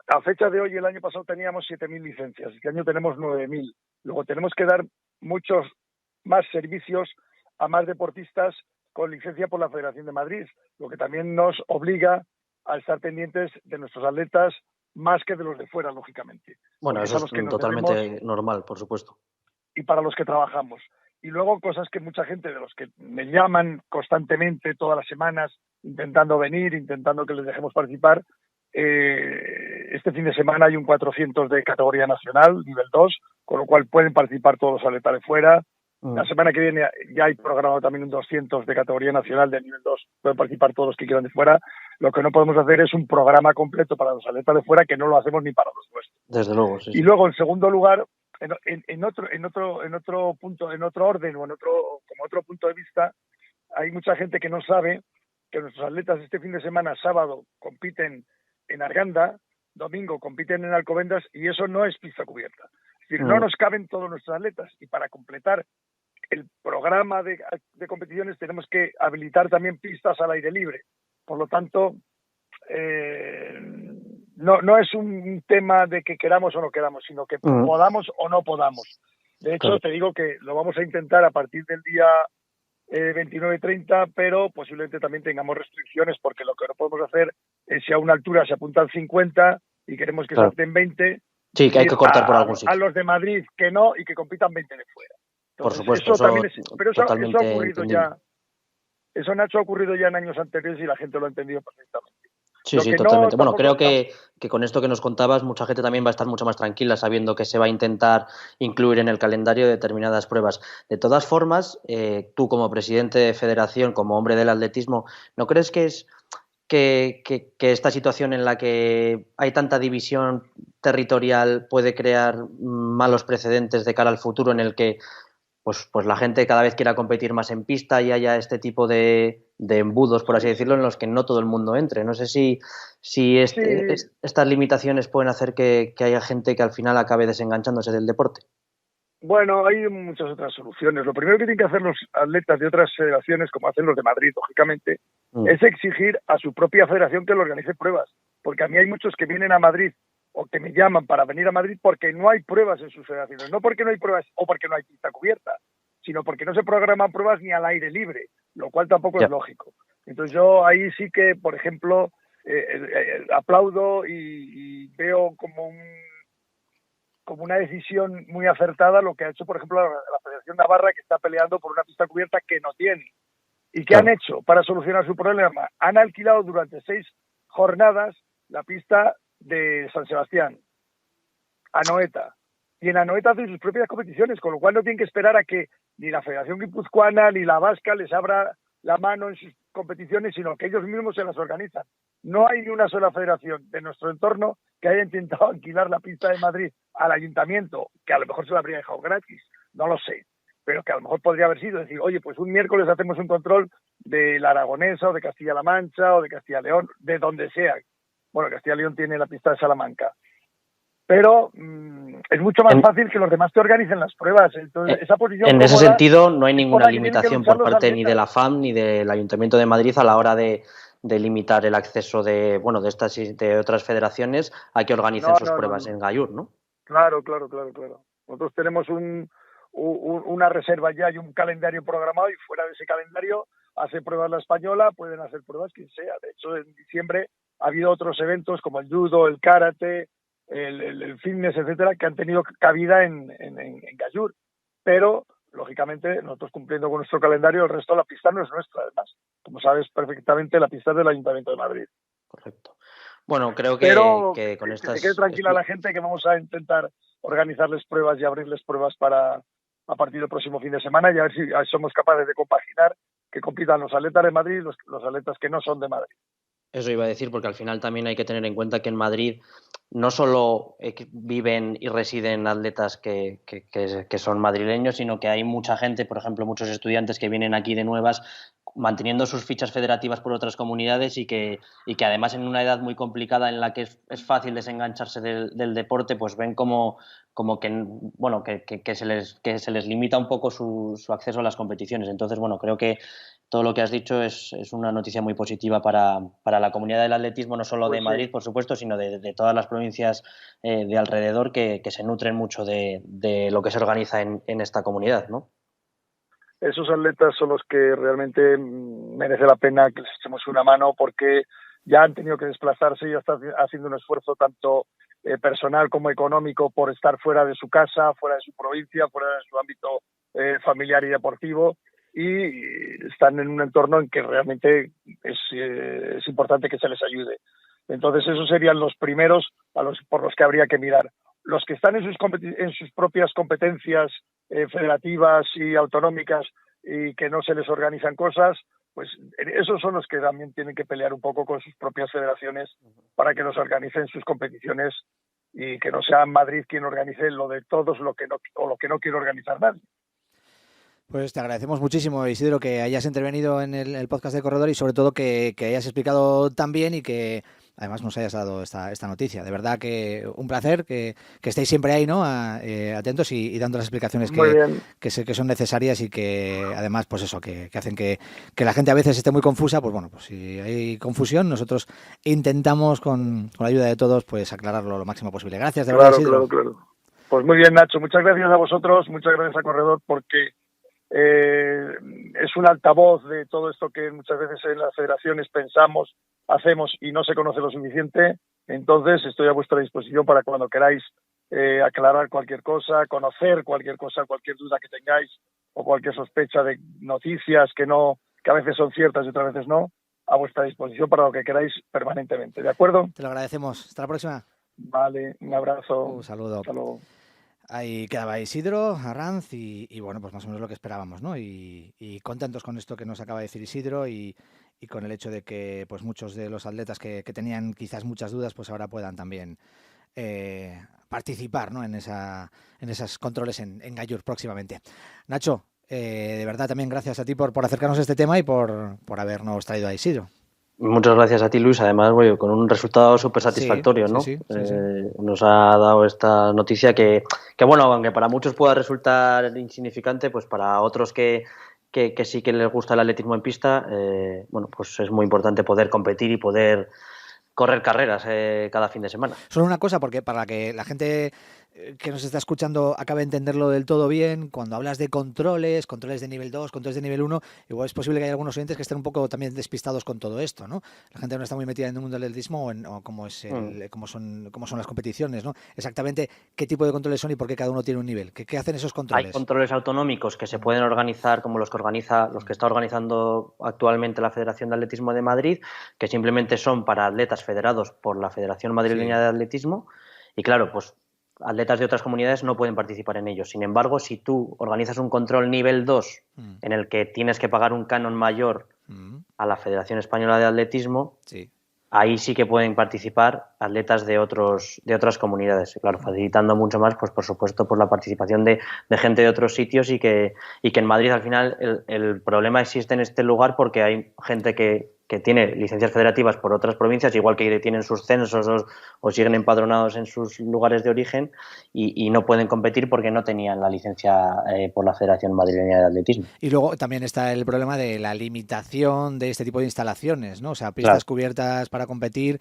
A fecha de hoy, el año pasado teníamos 7.000 licencias, este año tenemos 9.000. Luego tenemos que dar muchos más servicios a más deportistas con licencia por la Federación de Madrid, lo que también nos obliga a estar pendientes de nuestros atletas más que de los de fuera, lógicamente. Bueno, eso es totalmente normal, por supuesto. Y para los que trabajamos. Y luego cosas que mucha gente de los que me llaman constantemente, todas las semanas, intentando venir, intentando que les dejemos participar. Este fin de semana hay un 400 de categoría nacional, nivel 2, con lo cual pueden participar todos los atletas de fuera. La semana que viene ya hay programado también un 200 de categoría nacional de nivel 2, pueden participar todos los que quieran de fuera. Lo que no podemos hacer es un programa completo para los atletas de fuera, que no lo hacemos ni para los nuestros. Desde luego, sí. Y luego, en segundo lugar, en otro punto, en otro orden o como otro punto de vista, hay mucha gente que no sabe que nuestros atletas este fin de semana, sábado, compiten en Arganda, domingo compiten en Alcobendas y eso no es pista cubierta. Es decir, no nos caben todos nuestros atletas y para completar el programa de competiciones tenemos que habilitar también pistas al aire libre. Por lo tanto, no es un tema de que queramos o no queramos, sino que podamos o no podamos. De hecho, te digo que lo vamos a intentar a partir del día 29-30, pero posiblemente también tengamos restricciones, porque lo que no podemos hacer es, si a una altura se apuntan 50 y queremos que salten 20, sí, que hay que cortar por algún sitio. A los de Madrid que no, y que compitan 20 de fuera. Entonces, por supuesto, eso también pero eso ha ocurrido entendible. ya. Eso, Nacho, ha ocurrido ya en años anteriores y la gente lo ha entendido perfectamente. Sí, totalmente. Bueno, creo que con esto que nos contabas, mucha gente también va a estar mucho más tranquila sabiendo que se va a intentar incluir en el calendario determinadas pruebas. De todas formas, tú como presidente de federación, como hombre del atletismo, ¿no crees que es que esta situación en la que hay tanta división territorial puede crear malos precedentes de cara al futuro, en el que pues la gente cada vez quiera competir más en pista y haya este tipo de embudos, por así decirlo, en los que no todo el mundo entre? No sé si estas limitaciones pueden hacer que haya gente que al final acabe desenganchándose del deporte. Bueno, hay muchas otras soluciones. Lo primero que tienen que hacer los atletas de otras federaciones, como hacen los de Madrid, lógicamente, es exigir a su propia federación que le organice pruebas. Porque a mí hay muchos que vienen a Madrid o que me llaman para venir a Madrid porque no hay pruebas en sus federaciones. No porque no hay pruebas o porque no hay pista cubierta, sino porque no se programan pruebas ni al aire libre, lo cual tampoco es lógico. Entonces yo ahí sí que, por ejemplo, aplaudo y veo como una decisión muy acertada lo que ha hecho, por ejemplo, la Federación Navarra, que está peleando por una pista cubierta que no tiene. ¿Y qué han hecho para solucionar su problema? Han alquilado durante 6 jornadas la pista de San Sebastián, Anoeta. Y en Anoeta hacen sus propias competiciones, con lo cual no tienen que esperar a que ni la Federación Guipuzcoana ni la Vasca les abra la mano en sus competiciones, sino que ellos mismos se las organizan. No hay ni una sola federación de nuestro entorno que haya intentado alquilar la pista de Madrid al ayuntamiento, que a lo mejor se la habría dejado gratis, no lo sé, pero que a lo mejor podría haber sido decir, oye, pues un miércoles hacemos un control de la Aragonesa o de Castilla-La Mancha o de Castilla-León, de donde sea. Bueno, Castilla-León tiene la pista de Salamanca. Pero es mucho más fácil que los demás te organicen las pruebas. Entonces, esa posición en ese sentido, no hay ninguna limitación por parte ni de la FAM ni del Ayuntamiento de Madrid a la hora de limitar el acceso de otras federaciones a que organicen sus pruebas en Gallur, ¿no? Claro. Nosotros tenemos una reserva ya y un calendario programado, y fuera de ese calendario hace pruebas la española, pueden hacer pruebas quien sea. De hecho, en diciembre ha habido otros eventos como el judo, el karate, el fitness, etcétera, que han tenido cabida en Gallur. Pero, lógicamente, nosotros cumpliendo con nuestro calendario, el resto de la pista no es nuestra, además. Como sabes perfectamente, la pista es del Ayuntamiento de Madrid. Correcto. Bueno, creo que con estas... Que se quede tranquila la gente, que vamos a intentar organizarles pruebas y abrirles pruebas a partir del próximo fin de semana, y a ver si somos capaces de compaginar que compitan los atletas de Madrid y los atletas que no son de Madrid. Eso iba a decir, porque al final también hay que tener en cuenta que en Madrid no solo viven y residen atletas que son madrileños, sino que hay mucha gente, por ejemplo, muchos estudiantes que vienen aquí de nuevas manteniendo sus fichas federativas por otras comunidades y que además en una edad muy complicada en la que es fácil desengancharse del deporte, pues ven como que se les limita un poco su acceso a las competiciones. Entonces, bueno, creo que todo lo que has dicho es una noticia muy positiva para la comunidad del atletismo, no solo de Madrid, por supuesto, sino de todas las provincias de alrededor que se nutren mucho de lo que se organiza en esta comunidad, ¿no? Esos atletas son los que realmente merece la pena que les echemos una mano, porque ya han tenido que desplazarse y ya están haciendo un esfuerzo tanto personal como económico por estar fuera de su casa, fuera de su provincia, fuera de su ámbito familiar y deportivo, y están en un entorno en que realmente es importante que se les ayude. Entonces esos serían los primeros por los que habría que mirar. Los que están en sus propias competencias federativas y autonómicas y que no se les organizan cosas, pues esos son los que también tienen que pelear un poco con sus propias federaciones para que nos organicen sus competiciones y que no sea Madrid quien organice lo de todos, lo que no quiere organizar nadie. Pues te agradecemos muchísimo, Isidro, que hayas intervenido en el podcast de Corredor y sobre todo que hayas explicado tan bien y que además nos hayas dado esta noticia. De verdad que un placer, que estéis siempre ahí, ¿no? Atentos y dando las explicaciones que sé que son necesarias y que además, pues eso, que hacen que la gente a veces esté muy confusa. Pues bueno, pues si hay confusión, nosotros intentamos con la ayuda de todos pues aclararlo lo máximo posible. Gracias, de verdad, Isidro. Claro. Pues muy bien, Nacho. Muchas gracias a vosotros, muchas gracias a Corredor, porque es un altavoz de todo esto que muchas veces en las federaciones pensamos, hacemos y no se conoce lo suficiente. Entonces estoy a vuestra disposición para cuando queráis aclarar cualquier cosa, conocer cualquier cosa, cualquier duda que tengáis o cualquier sospecha de noticias que a veces son ciertas y otras veces no, a vuestra disposición para lo que queráis permanentemente. ¿De acuerdo? Te lo agradecemos. Hasta la próxima. Vale, un abrazo. Un saludo. Hasta luego. Ahí quedaba Isidro Arranz y bueno, pues más o menos lo que esperábamos, ¿no? Y contentos con esto que nos acaba de decir Isidro y con el hecho de que pues muchos de los atletas que tenían quizás muchas dudas, pues ahora puedan también participar, ¿no? en esos controles en Gallur próximamente. Nacho, de verdad también gracias a ti por acercarnos a este tema y por habernos traído a Isidro. Muchas gracias a ti, Luis. Además, bueno, con un resultado súper satisfactorio, ¿no? Sí. Nos ha dado esta noticia que, bueno, aunque para muchos pueda resultar insignificante, pues para otros que sí que les gusta el atletismo en pista, bueno, pues es muy importante poder competir y poder correr carreras cada fin de semana. Solo una cosa, porque para que la gente que nos está escuchando acabe de entenderlo del todo bien, cuando hablas de controles de nivel 2, controles de nivel 1, igual es posible que haya algunos oyentes que estén un poco también despistados con todo esto, ¿no? La gente no está muy metida en el mundo del atletismo o cómo son las competiciones, ¿no? Exactamente qué tipo de controles son y por qué cada uno tiene un nivel. ¿Qué hacen esos controles? Hay controles autonómicos que se pueden organizar como los que está organizando actualmente la Federación de Atletismo de Madrid, que simplemente son para atletas federados por la Federación Madrileña de Atletismo y claro, pues atletas de otras comunidades no pueden participar en ellos. Sin embargo, si tú organizas un control nivel 2 en el que tienes que pagar un canon mayor a la Federación Española de Atletismo, ahí sí que pueden participar atletas de otras comunidades. Claro, facilitando mucho más, pues por supuesto, por la participación de gente de otros sitios y que en Madrid al final el problema existe en este lugar porque hay gente que tiene licencias federativas por otras provincias, igual que tienen sus censos o siguen empadronados en sus lugares de origen y no pueden competir porque no tenían la licencia por la Federación Madrileña de Atletismo. Y luego también está el problema de la limitación de este tipo de instalaciones, ¿no? O sea, pistas cubiertas para competir,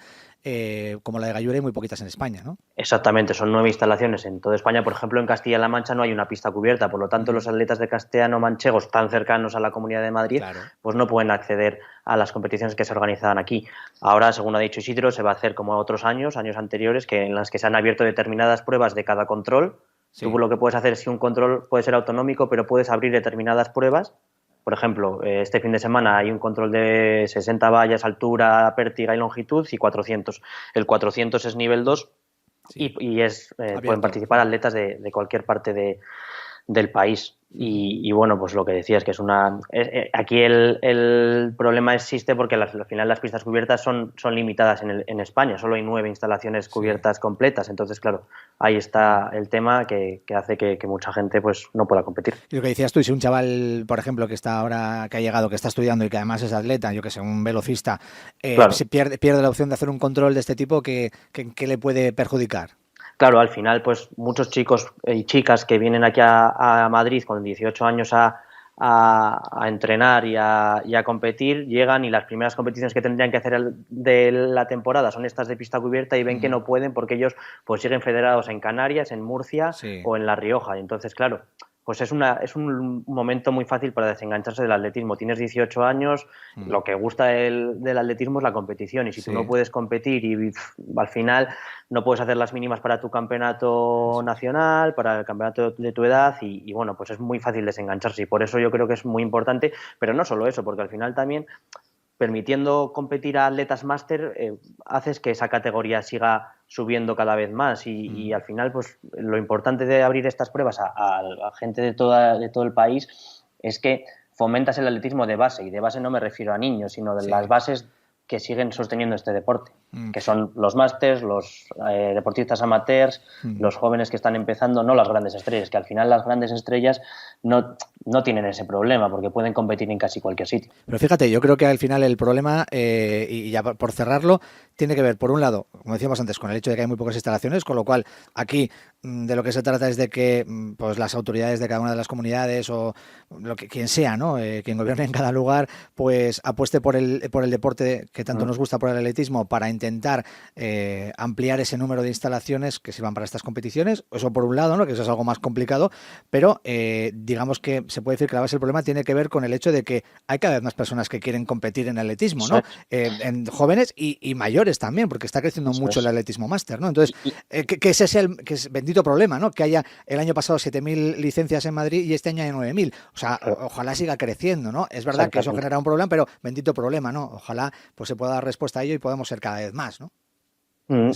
como la de Gallura, hay muy poquitas en España, ¿no? Exactamente, son 9 instalaciones en toda España. Por ejemplo, en Castilla-La Mancha no hay una pista cubierta, por lo tanto los atletas de castellano-manchegos tan cercanos a la Comunidad de Madrid pues no pueden acceder a las competiciones que se organizaban aquí. Ahora, según ha dicho Isidro, se va a hacer como otros años anteriores, en las que se han abierto determinadas pruebas de cada control. Tú lo que puedes hacer es que un control puede ser autonómico, pero puedes abrir determinadas pruebas. Por ejemplo, este fin de semana hay un control de 60 vallas, altura, pértiga y longitud y 400. El 400 es nivel 2 y pueden participar atletas de cualquier parte del país. Y bueno, pues lo que decías, que es aquí el problema existe porque al final las pistas cubiertas son limitadas en España, solo hay 9 instalaciones cubiertas completas, entonces claro, ahí está el tema que hace que mucha gente pues no pueda competir. Y lo que decías tú, si un chaval, por ejemplo, que está ahora, que ha llegado, que está estudiando y que además es atleta, yo que sé, un velocista, se pierde la opción de hacer un control de este tipo, ¿qué le puede perjudicar? Claro, al final, pues muchos chicos y chicas que vienen aquí a Madrid con 18 años a entrenar y a competir, llegan y las primeras competiciones que tendrían que hacer de la temporada son estas de pista cubierta y ven que no pueden porque ellos pues siguen federados en Canarias, en Murcia o en La Rioja. Y entonces, claro, pues es un momento muy fácil para desengancharse del atletismo. Tienes 18 años, lo que gusta del atletismo es la competición y si tú no puedes competir y al final no puedes hacer las mínimas para tu campeonato nacional, para el campeonato de tu edad y bueno, pues es muy fácil desengancharse y por eso yo creo que es muy importante, pero no solo eso, porque al final también permitiendo competir a atletas máster haces que esa categoría siga subiendo cada vez más y al final pues lo importante de abrir estas pruebas a gente de todo el país es que fomentas el atletismo de base y de base no me refiero a niños sino de las bases que siguen sosteniendo este deporte, que son los másters, los deportistas amateurs, los jóvenes que están empezando, no las grandes estrellas, que al final las grandes estrellas no tienen ese problema porque pueden competir en casi cualquier sitio. Pero fíjate, yo creo que al final el problema, y ya por cerrarlo, tiene que ver, por un lado, como decíamos antes, con el hecho de que hay muy pocas instalaciones, con lo cual aquí de lo que se trata es de que pues las autoridades de cada una de las comunidades o quien sea, ¿no? Quien gobierne en cada lugar, pues apueste por el deporte que tanto nos gusta, por el atletismo, para intentar ampliar ese número de instalaciones que sirvan para estas competiciones. Eso por un lado, ¿no? Que eso es algo más complicado, pero digamos que se puede decir que la base del problema tiene que ver con el hecho de que hay cada vez más personas que quieren competir en atletismo, ¿no? En jóvenes y mayores también, porque está creciendo mucho el atletismo máster, ¿no? Entonces, que ese sea que es bendito problema, ¿no? Que haya el año pasado 7.000 licencias en Madrid y este año hay 9.000. O sea, ojalá siga creciendo, ¿no? Es verdad que eso genera un problema, pero bendito problema, ¿no? Ojalá pues se pueda dar respuesta a ello y podamos ser cada vez más, ¿no?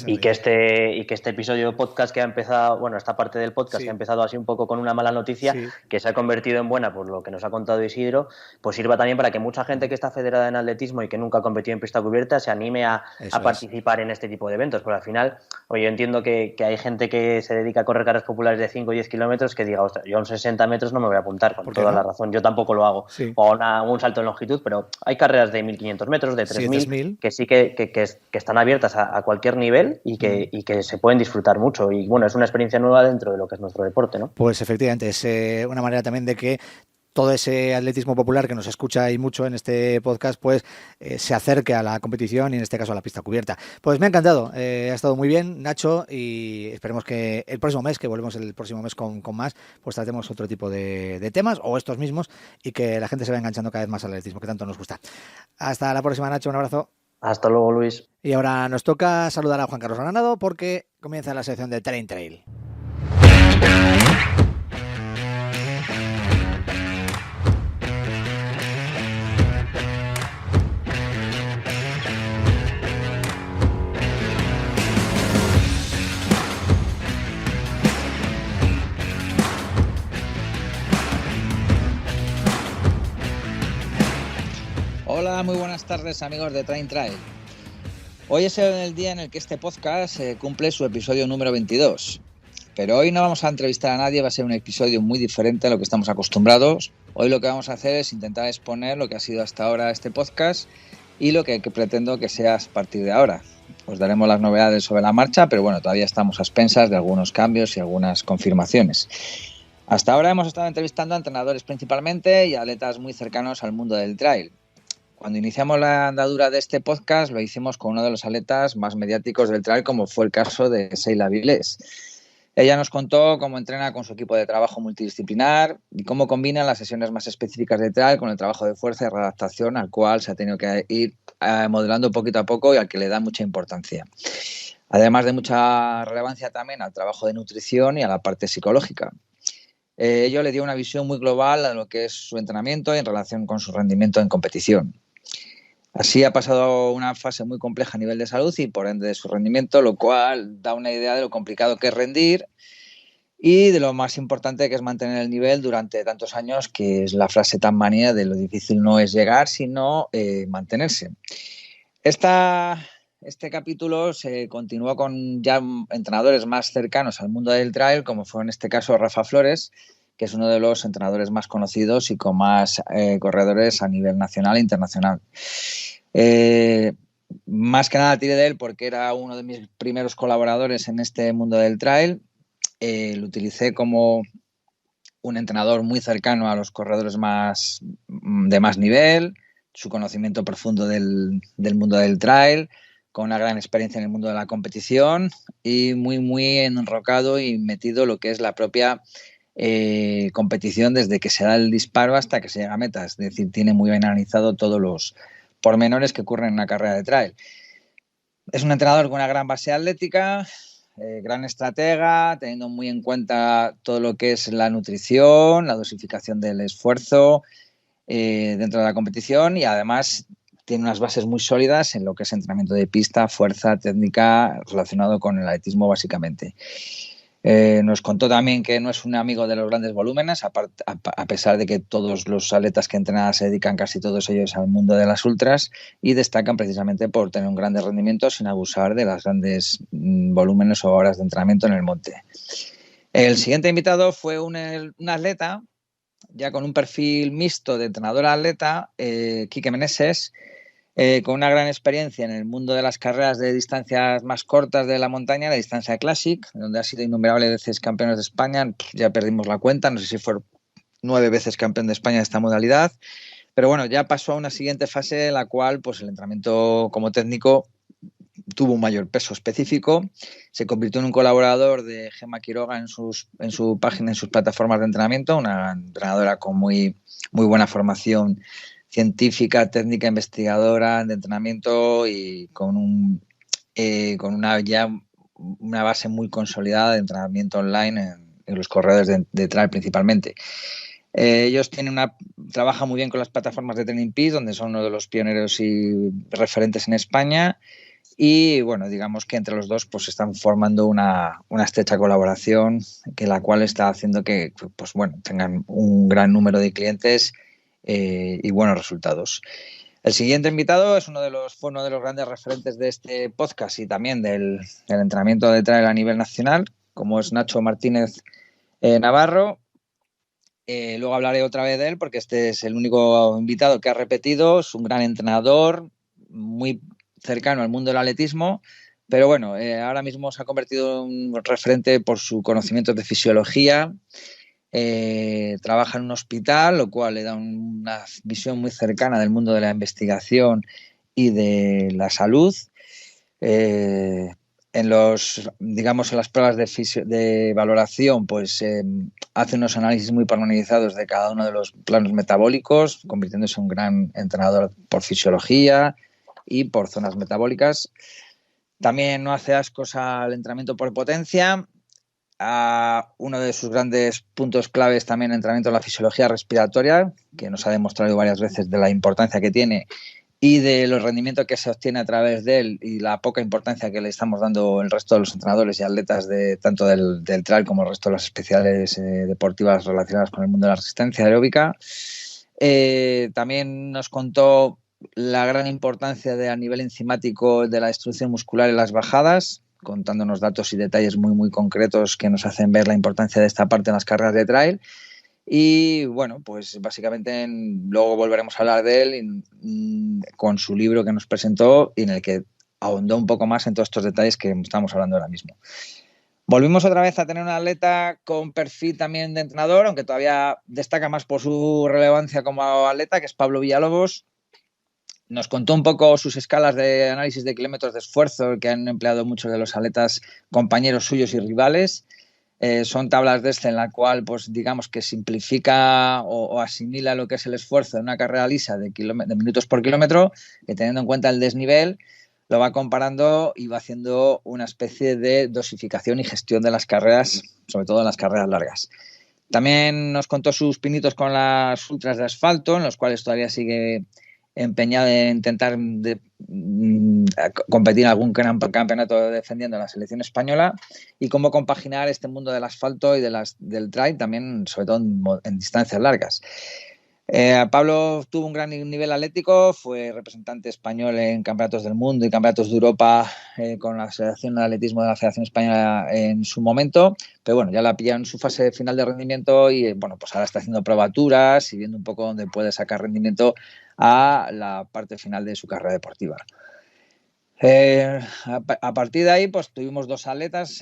Y que este episodio podcast que ha empezado, bueno, esta parte del podcast que ha empezado así un poco con una mala noticia, que se ha convertido en buena por lo que nos ha contado Isidro, pues sirva también para que mucha gente que está federada en atletismo y que nunca ha competido en pista cubierta se anime a participar en este tipo de eventos, porque al final, oye, yo entiendo que hay gente que se dedica a correr carreras populares de 5 o 10 kilómetros que diga, ostras, yo a un 60 metros no me voy a apuntar, con toda la razón, yo tampoco lo hago, o un salto en longitud, pero hay carreras de 1.500 metros, de 3.000, que sí que están abiertas a cualquier nivel y que se pueden disfrutar mucho, y bueno, es una experiencia nueva dentro de lo que es nuestro deporte, ¿no? Pues efectivamente, es una manera también de que todo ese atletismo popular que nos escucha y mucho en este podcast, pues se acerque a la competición y en este caso a la pista cubierta. Pues me ha encantado, ha estado muy bien, Nacho, y esperemos que el próximo mes, que volvemos el próximo mes con más, pues tratemos otro tipo de temas o estos mismos y que la gente se vaya enganchando cada vez más al atletismo que tanto nos gusta. Hasta la próxima, Nacho, un abrazo. Hasta luego, Luis. Y ahora nos toca saludar a Juan Carlos Granado porque comienza la sección de Train Trail. Hola, muy buenas tardes amigos de Train Trail. Hoy es el día en el que este podcast cumple su episodio número 22. Pero hoy no vamos a entrevistar a nadie, va a ser un episodio muy diferente a lo que estamos acostumbrados. Hoy lo que vamos a hacer es intentar exponer lo que ha sido hasta ahora este podcast y lo que pretendo que sea a partir de ahora. Os daremos las novedades sobre la marcha, pero bueno, todavía estamos a expensas de algunos cambios y algunas confirmaciones. Hasta ahora hemos estado entrevistando a entrenadores principalmente y a atletas muy cercanos al mundo del trail. Cuando iniciamos la andadura de este podcast lo hicimos con uno de los atletas más mediáticos del trail, como fue el caso de Sheila Vilés. Ella nos contó cómo entrena con su equipo de trabajo multidisciplinar y cómo combina las sesiones más específicas de trail con el trabajo de fuerza y readaptación al cual se ha tenido que ir modelando poquito a poco y al que le da mucha importancia. Además de mucha relevancia también al trabajo de nutrición y a la parte psicológica. Ello le dio una visión muy global a lo que es su entrenamiento en relación con su rendimiento en competición. Así ha pasado una fase muy compleja a nivel de salud y por ende de su rendimiento, lo cual da una idea de lo complicado que es rendir y de lo más importante que es mantener el nivel durante tantos años, que es la frase tan manía de lo difícil no es llegar, sino mantenerse. Este capítulo se continuó con ya entrenadores más cercanos al mundo del trail, como fue en este caso Rafa Flores, que es uno de los entrenadores más conocidos y con más corredores a nivel nacional e internacional. Más que nada tiré de él porque era uno de mis primeros colaboradores en este mundo del trail. Lo utilicé como un entrenador muy cercano a los corredores de más nivel, su conocimiento profundo del mundo del trail, con una gran experiencia en el mundo de la competición y muy enrocado y metido en lo que es la propia competición desde que se da el disparo hasta que se llega a meta. Es decir, tiene muy bien analizado todos los pormenores que ocurren en una carrera de trail. Es un entrenador con una gran base atlética, gran estratega, teniendo muy en cuenta todo lo que es la nutrición, la dosificación del esfuerzo dentro de la competición y además tiene unas bases muy sólidas en lo que es entrenamiento de pista, fuerza, técnica, relacionado con el atletismo básicamente. Nos contó también que no es un amigo de los grandes volúmenes, a pesar de que todos los atletas que entrena se dedican casi todos ellos al mundo de las ultras, y destacan precisamente por tener un gran rendimiento sin abusar de las grandes volúmenes o horas de entrenamiento en el monte. El siguiente invitado fue un atleta ya con un perfil mixto de entrenador-atleta, Quique Meneses, con una gran experiencia en el mundo de las carreras de distancias más cortas de la montaña, la distancia Classic, donde ha sido innumerables veces campeones de España. Ya perdimos la cuenta, no sé si fue 9 veces campeón de España de esta modalidad, pero bueno, ya pasó a una siguiente fase en la cual pues, el entrenamiento como técnico tuvo un mayor peso específico, se convirtió en un colaborador de Gemma Quiroga en su página, en sus plataformas de entrenamiento, una entrenadora con muy buena formación científica, técnica, investigadora de entrenamiento y con una base muy consolidada de entrenamiento online en los corredores de trail principalmente. Ellos trabajan muy bien con las plataformas de Training Peaks, donde son uno de los pioneros y referentes en España. Y bueno, digamos que entre los dos pues están formando una estrecha colaboración, la cual está haciendo que pues, bueno, tengan un gran número de clientes y buenos resultados. El siguiente invitado fue uno de los grandes referentes de este podcast y también del entrenamiento de trail a nivel nacional, como es Nacho Martínez Navarro. Luego hablaré otra vez de él porque este es el único invitado que ha repetido. Es un gran entrenador, muy cercano al mundo del atletismo, pero bueno, ahora mismo se ha convertido en un referente por su conocimiento de fisiología. Trabaja en un hospital, lo cual le da una visión muy cercana del mundo de la investigación y de la salud. En las pruebas de valoración, pues hace unos análisis muy pormenorizados de cada uno de los planos metabólicos, convirtiéndose en un gran entrenador por fisiología y por zonas metabólicas. También no hace ascos al entrenamiento por potencia. Uno de sus grandes puntos claves también el entrenamiento de la fisiología respiratoria, que nos ha demostrado varias veces de la importancia que tiene y de los rendimientos que se obtiene a través de él y la poca importancia que le estamos dando el resto de los entrenadores y atletas tanto del trail como el resto de las especialidades deportivas relacionadas con el mundo de la resistencia aeróbica. También nos contó la gran importancia a nivel enzimático de la destrucción muscular en las bajadas, contándonos datos y detalles muy concretos que nos hacen ver la importancia de esta parte en las carreras de trail. Y bueno, pues básicamente luego volveremos a hablar de él con su libro que nos presentó y en el que ahondó un poco más en todos estos detalles que estamos hablando ahora mismo. Volvimos otra vez a tener un atleta con perfil también de entrenador, aunque todavía destaca más por su relevancia como atleta, que es Pablo Villalobos. Nos contó un poco sus escalas de análisis de kilómetros de esfuerzo que han empleado muchos de los atletas compañeros suyos y rivales. Son tablas de en la cual, pues digamos que simplifica o asimila lo que es el esfuerzo en una carrera lisa de minutos por kilómetro, que teniendo en cuenta el desnivel, lo va comparando y va haciendo una especie de dosificación y gestión de las carreras, sobre todo en las carreras largas. También nos contó sus pinitos con las ultras de asfalto, en los cuales todavía sigue empeñado en intentar competir en algún gran campeonato defendiendo la selección española, y cómo compaginar este mundo del asfalto y del trail también, sobre todo en distancias largas. Pablo tuvo un gran nivel atlético, fue representante español en campeonatos del mundo y campeonatos de Europa con la Federación de Atletismo de la Federación Española en su momento, pero bueno, ya la pillaron en su fase final de rendimiento y bueno, pues ahora está haciendo probaturas y viendo un poco dónde puede sacar rendimiento a la parte final de su carrera deportiva. A partir de ahí, pues tuvimos dos atletas,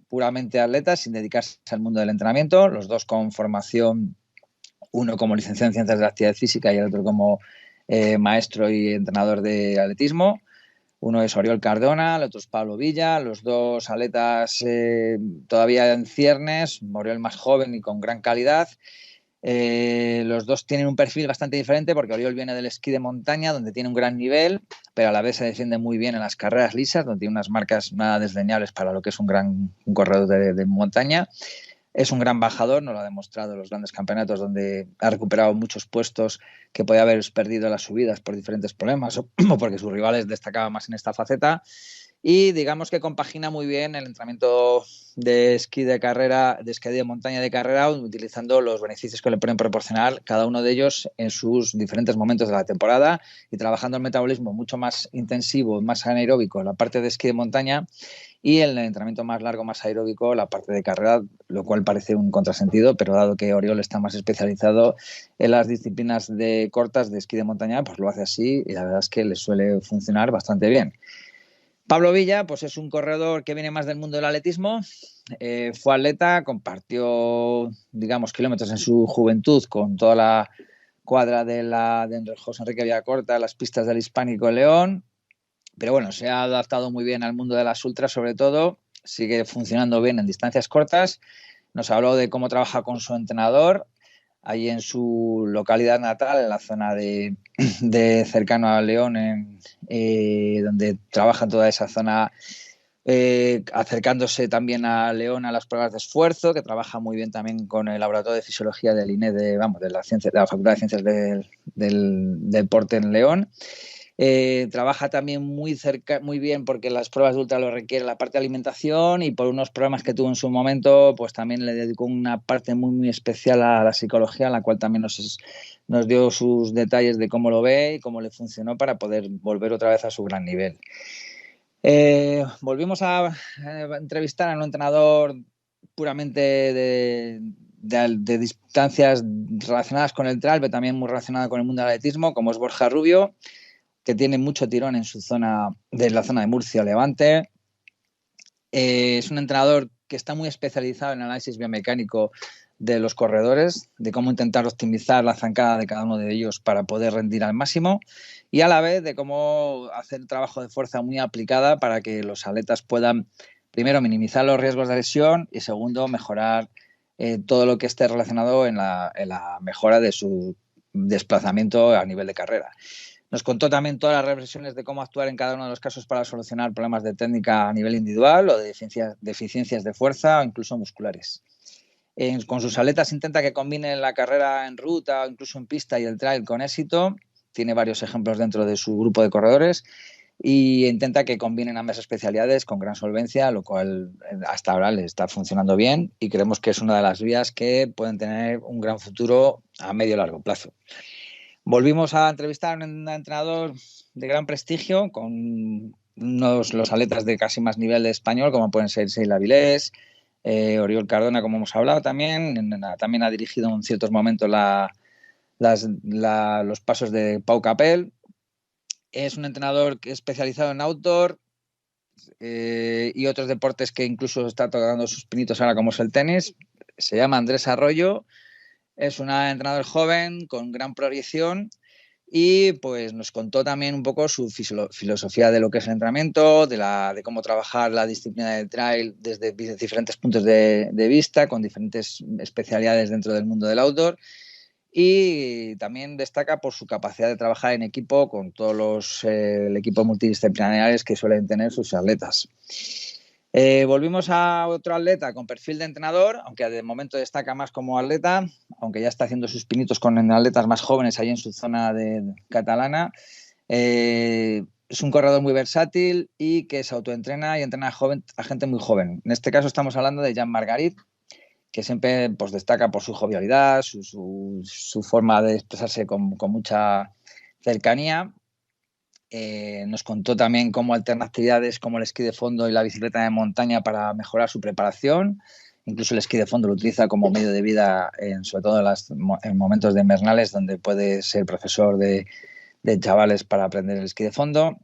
puramente atletas, sin dedicarse al mundo del entrenamiento, los dos con formación, uno como licenciado en Ciencias de la Actividad Física y el otro como maestro y entrenador de atletismo. Uno es Oriol Cardona, el otro es Pablo Villa, los dos atletas todavía en ciernes, Oriol más joven y con gran calidad. Los dos tienen un perfil bastante diferente porque Oriol viene del esquí de montaña, donde tiene un gran nivel, pero a la vez se defiende muy bien en las carreras lisas, donde tiene unas marcas nada desdeñables para lo que es un corredor de montaña. Es un gran bajador, nos lo ha demostrado en los grandes campeonatos, donde ha recuperado muchos puestos que podía haber perdido en las subidas por diferentes problemas o porque sus rivales destacaban más en esta faceta. y digamos que compagina muy bien el entrenamiento de esquí de carrera, de esquí de montaña de carrera, utilizando los beneficios que le pueden proporcionar cada uno de ellos en sus diferentes momentos de la temporada y trabajando el metabolismo mucho más intensivo, más anaeróbico en la parte de esquí de montaña y el entrenamiento más largo, más aeróbico, la parte de carrera, lo cual parece un contrasentido, pero dado que Oriol está más especializado en las disciplinas de cortas de esquí de montaña, pues lo hace así y la verdad es que le suele funcionar bastante bien. Pablo Villa, pues es un corredor que viene más del mundo del atletismo, fue atleta, compartió, digamos, kilómetros en su juventud con toda la cuadra de José Enrique Villacorta, las pistas del Hispánico en León, pero bueno, se ha adaptado muy bien al mundo de las ultras, sobre todo, sigue funcionando bien en distancias cortas. Nos habló de cómo trabaja con su entrenador ahí en su localidad natal, en la zona de cercano a León, donde trabaja en toda esa zona, acercándose también a León a las pruebas de esfuerzo, que trabaja muy bien también con el laboratorio de fisiología del INE, de la Facultad de Ciencias del Deporte en León. Trabaja también muy bien porque las pruebas de ultra lo requieren la parte de alimentación, y por unos problemas que tuvo en su momento, pues también le dedicó una parte muy, muy especial a la psicología, en la cual también nos dio sus detalles de cómo lo ve y cómo le funcionó para poder volver otra vez a su gran nivel. Volvimos a entrevistar a un entrenador puramente de distancias relacionadas con el trail, pero también muy relacionado con el mundo del atletismo, como es Borja Rubio, que tiene mucho tirón en su zona, de la zona de Murcia, Levante. Es un entrenador que está muy especializado en el análisis biomecánico de los corredores, de cómo intentar optimizar la zancada de cada uno de ellos para poder rendir al máximo, y a la vez de cómo hacer trabajo de fuerza muy aplicada para que los atletas puedan, primero, minimizar los riesgos de lesión y, segundo, mejorar todo lo que esté relacionado en la mejora de su desplazamiento a nivel de carrera. Nos contó también todas las reflexiones de cómo actuar en cada uno de los casos para solucionar problemas de técnica a nivel individual o de deficiencias de fuerza o incluso musculares. Con sus atletas intenta que combinen la carrera en ruta o incluso en pista y el trail con éxito. Tiene varios ejemplos dentro de su grupo de corredores y intenta que combinen ambas especialidades con gran solvencia, lo cual hasta ahora le está funcionando bien y creemos que es una de las vías que pueden tener un gran futuro a medio y largo plazo. Volvimos a entrevistar a un entrenador de gran prestigio con los atletas de casi más nivel de español, como pueden ser Sheila Vilés, Oriol Cardona, como hemos hablado también. También ha dirigido en ciertos momentos los pasos de Pau Capel. Es un entrenador que es especializado en outdoor y otros deportes, que incluso está tocando sus pinitos ahora, como es el tenis. Se llama Andrés Arroyo. Es un entrenador joven con gran proyección y pues nos contó también un poco su filosofía de lo que es el entrenamiento, de cómo trabajar la disciplina del trail desde diferentes puntos de vista, con diferentes especialidades dentro del mundo del outdoor, y también destaca por su capacidad de trabajar en equipo con todos el equipo multidisciplinares que suelen tener sus atletas. Volvimos a otro atleta con perfil de entrenador, aunque de momento destaca más como atleta, aunque ya está haciendo sus pinitos con atletas más jóvenes ahí en su zona catalana. Es un corredor muy versátil y que se autoentrena y entrena a gente muy joven. En este caso estamos hablando de Jean Margarit, que siempre pues, destaca por su jovialidad, su forma de expresarse con mucha cercanía. Nos contó también cómo alterna actividades como el esquí de fondo y la bicicleta de montaña para mejorar su preparación. Incluso el esquí de fondo lo utiliza como medio de vida, sobre todo en momentos de invernales, donde puede ser profesor de chavales para aprender el esquí de fondo.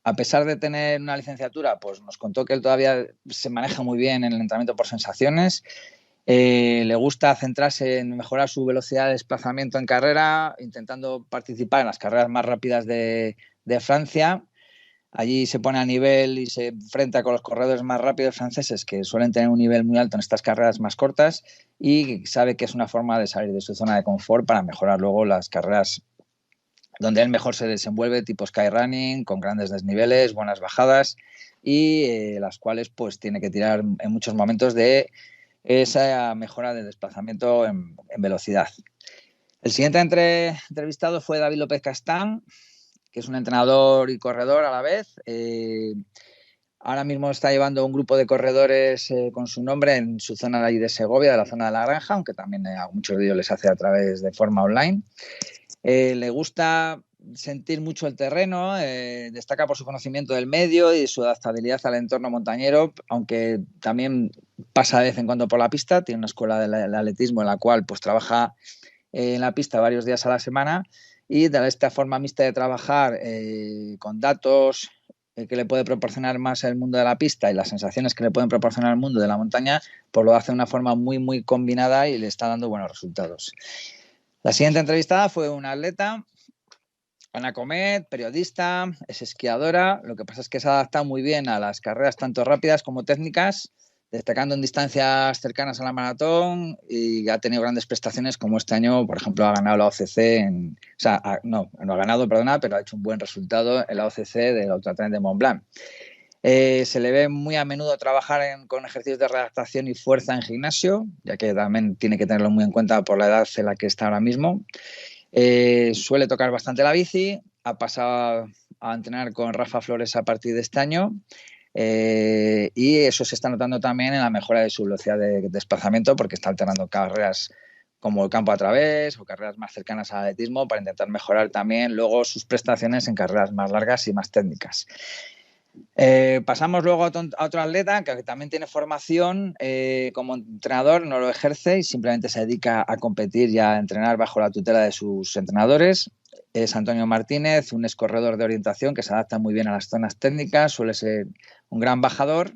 A pesar de tener una licenciatura, pues nos contó que él todavía se maneja muy bien en el entrenamiento por sensaciones. Le gusta centrarse en mejorar su velocidad de desplazamiento en carrera, intentando participar en las carreras más rápidas de Francia. Allí se pone a nivel y se enfrenta con los corredores más rápidos franceses, que suelen tener un nivel muy alto en estas carreras más cortas, y sabe que es una forma de salir de su zona de confort para mejorar luego las carreras donde él mejor se desenvuelve, tipo skyrunning, con grandes desniveles, buenas bajadas, y las cuales pues tiene que tirar en muchos momentos de esa mejora de desplazamiento en velocidad. El siguiente entrevistado fue David López Castán, que es un entrenador y corredor a la vez. Ahora mismo está llevando un grupo de corredores con su nombre en su zona de ahí de Segovia, de la zona de la Granja, aunque también a muchos de ellos les hace a través de forma online. Le gusta sentir mucho el terreno, destaca por su conocimiento del medio y su adaptabilidad al entorno montañero, aunque también pasa de vez en cuando por la pista. Tiene una escuela de atletismo en la cual pues trabaja en la pista varios días a la semana, y de esta forma mixta de trabajar con datos que le puede proporcionar más el mundo de la pista y las sensaciones que le pueden proporcionar el mundo de la montaña, pues lo hace de una forma muy, muy combinada y le está dando buenos resultados. La siguiente entrevistada fue una atleta, Ana Comet, periodista, es esquiadora. Lo que pasa es que se ha adaptado muy bien a las carreras tanto rápidas como técnicas, destacando en distancias cercanas a la maratón, y ha tenido grandes prestaciones, como este año, por ejemplo, ha ganado la OCC, no ha ganado, perdona, pero ha hecho un buen resultado en la OCC del Ultratren de Mont Blanc. Se le ve muy a menudo trabajar con ejercicios de readaptación y fuerza en gimnasio, ya que también tiene que tenerlo muy en cuenta por la edad en la que está ahora mismo. Suele tocar bastante la bici, ha pasado a entrenar con Rafa Flores a partir de este año, y eso se está notando también en la mejora de su velocidad de desplazamiento, porque está alternando carreras como el campo a través o carreras más cercanas al atletismo para intentar mejorar también luego sus prestaciones en carreras más largas y más técnicas. Pasamos luego a otro atleta que también tiene formación como entrenador, no lo ejerce y simplemente se dedica a competir y a entrenar bajo la tutela de sus entrenadores. Es Antonio Martínez, un excorredor de orientación que se adapta muy bien a las zonas técnicas, suele ser un gran bajador.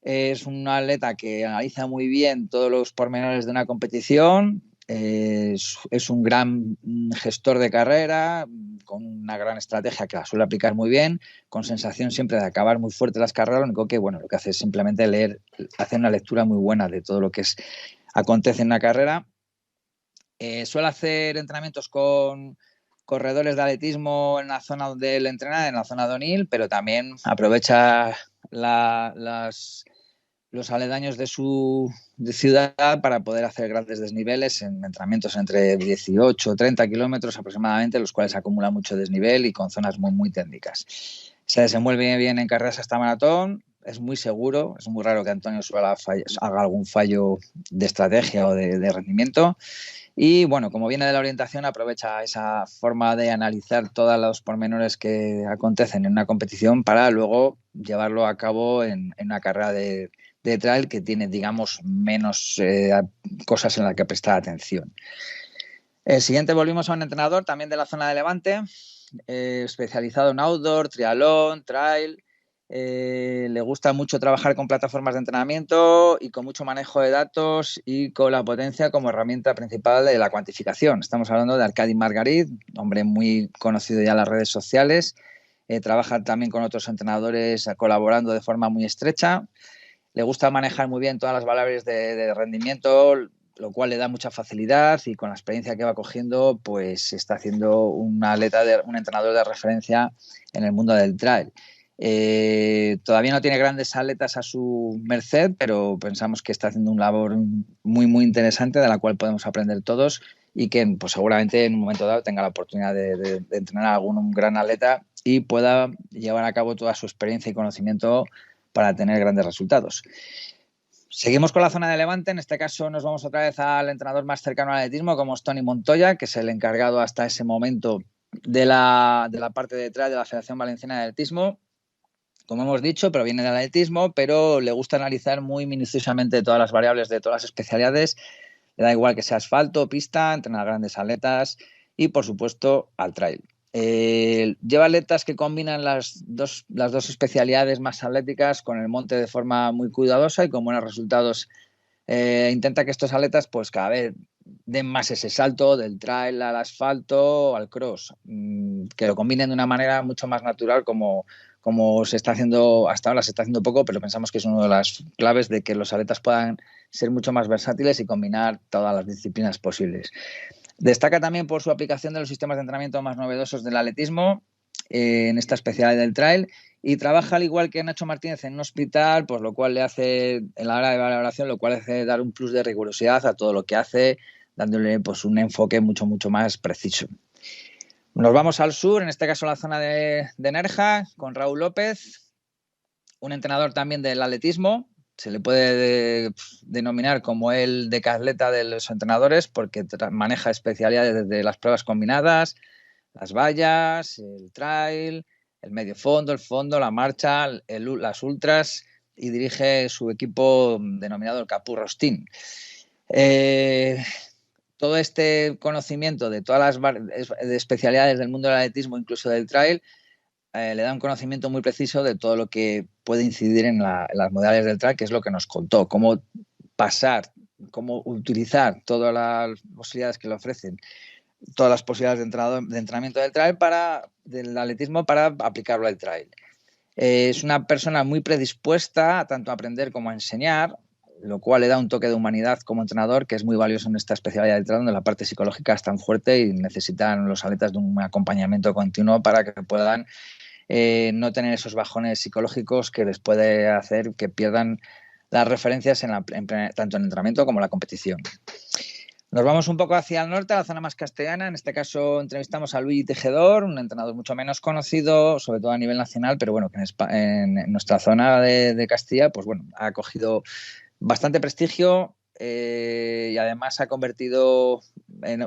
Es un atleta que analiza muy bien todos los pormenores de una competición. Es un gran gestor de carrera, con una gran estrategia que la suele aplicar muy bien, con sensación siempre de acabar muy fuerte las carreras. Lo único que, bueno, lo que hace es simplemente leer, hacer una lectura muy buena de todo lo que acontece en una carrera. Suele hacer entrenamientos con corredores de atletismo en la zona donde él entrena, en la zona de Onil, pero también aprovecha los aledaños de su ciudad para poder hacer grandes desniveles en entrenamientos entre 18 o 30 kilómetros aproximadamente, los cuales acumula mucho desnivel y con zonas muy, muy técnicas. Se desenvuelve bien en carreras hasta maratón, es muy seguro, es muy raro que Antonio haga algún fallo de estrategia o de rendimiento. Y bueno, como viene de la orientación, aprovecha esa forma de analizar todos los pormenores que acontecen en una competición para luego llevarlo a cabo en una carrera de trail que tiene, digamos, menos cosas en las que prestar atención. El siguiente volvimos a un entrenador también de la zona de Levante, especializado en outdoor, triatlón, trail. Le gusta mucho trabajar con plataformas de entrenamiento y con mucho manejo de datos y con la potencia como herramienta principal de la cuantificación. Estamos hablando de Arkadi Margarit, hombre muy conocido ya en las redes sociales. Trabaja también con otros entrenadores colaborando de forma muy estrecha. Le gusta manejar muy bien todas las variables de rendimiento, lo cual le da mucha facilidad, y con la experiencia que va cogiendo, pues está haciendo un entrenador de referencia en el mundo del trail. Todavía no tiene grandes atletas a su merced, pero pensamos que está haciendo una labor muy, muy interesante de la cual podemos aprender todos, y que pues, seguramente en un momento dado tenga la oportunidad de entrenar a algún gran atleta y pueda llevar a cabo toda su experiencia y conocimiento para tener grandes resultados. Seguimos con la zona de Levante. En este caso nos vamos otra vez al entrenador más cercano al atletismo, como es Toni Montoya, que es el encargado hasta ese momento de la parte de detrás de la Federación Valenciana de Atletismo. Como hemos dicho, proviene del atletismo, pero le gusta analizar muy minuciosamente todas las variables de todas las especialidades. Le da igual que sea asfalto, pista, entrenar grandes atletas y, por supuesto, al trail. Lleva atletas que combinan las dos especialidades más atléticas con el monte de forma muy cuidadosa y con buenos resultados. Intenta que estos atletas pues cada vez den más ese salto del trail al asfalto, al cross, que lo combinen de una manera mucho más natural, como se está haciendo hasta ahora. Se está haciendo poco, pero pensamos que es una de las claves de que los atletas puedan ser mucho más versátiles y combinar todas las disciplinas posibles. Destaca también por su aplicación de los sistemas de entrenamiento más novedosos del atletismo en esta especialidad del trail, y trabaja al igual que Nacho Martínez en un hospital, pues lo cual le hace, en la hora de valoración, lo cual hace dar un plus de rigurosidad a todo lo que hace, dándole pues un enfoque mucho, mucho más preciso. Nos vamos al sur, en este caso la zona de Nerja, con Raúl López, un entrenador también del atletismo. Se le puede denominar como el decatleta de los entrenadores porque maneja especialidades desde las pruebas combinadas, las vallas, el trail, el medio fondo, el fondo, la marcha, las ultras, y dirige su equipo denominado el Capurros Team. Todo este conocimiento de todas las especialidades del mundo del atletismo, incluso del trail, le da un conocimiento muy preciso de todo lo que puede incidir en las modalidades del trail, que es lo que nos contó, cómo cómo utilizar todas las posibilidades que le ofrecen, todas las posibilidades de entrenamiento del trail del atletismo para aplicarlo al trail. Es una persona muy predispuesta tanto a aprender como a enseñar, lo cual le da un toque de humanidad como entrenador que es muy valioso en esta especialidad del trail, donde la parte psicológica es tan fuerte y necesitan los atletas de un acompañamiento continuo para que puedan no tener esos bajones psicológicos que les puede hacer que pierdan las referencias tanto en el entrenamiento como en la competición. Nos vamos un poco hacia el norte, a la zona más castellana. En este caso entrevistamos a Luis Tejedor, un entrenador mucho menos conocido, sobre todo a nivel nacional, pero bueno, que en nuestra zona de Castilla, pues bueno, ha cogido bastante prestigio y además se ha convertido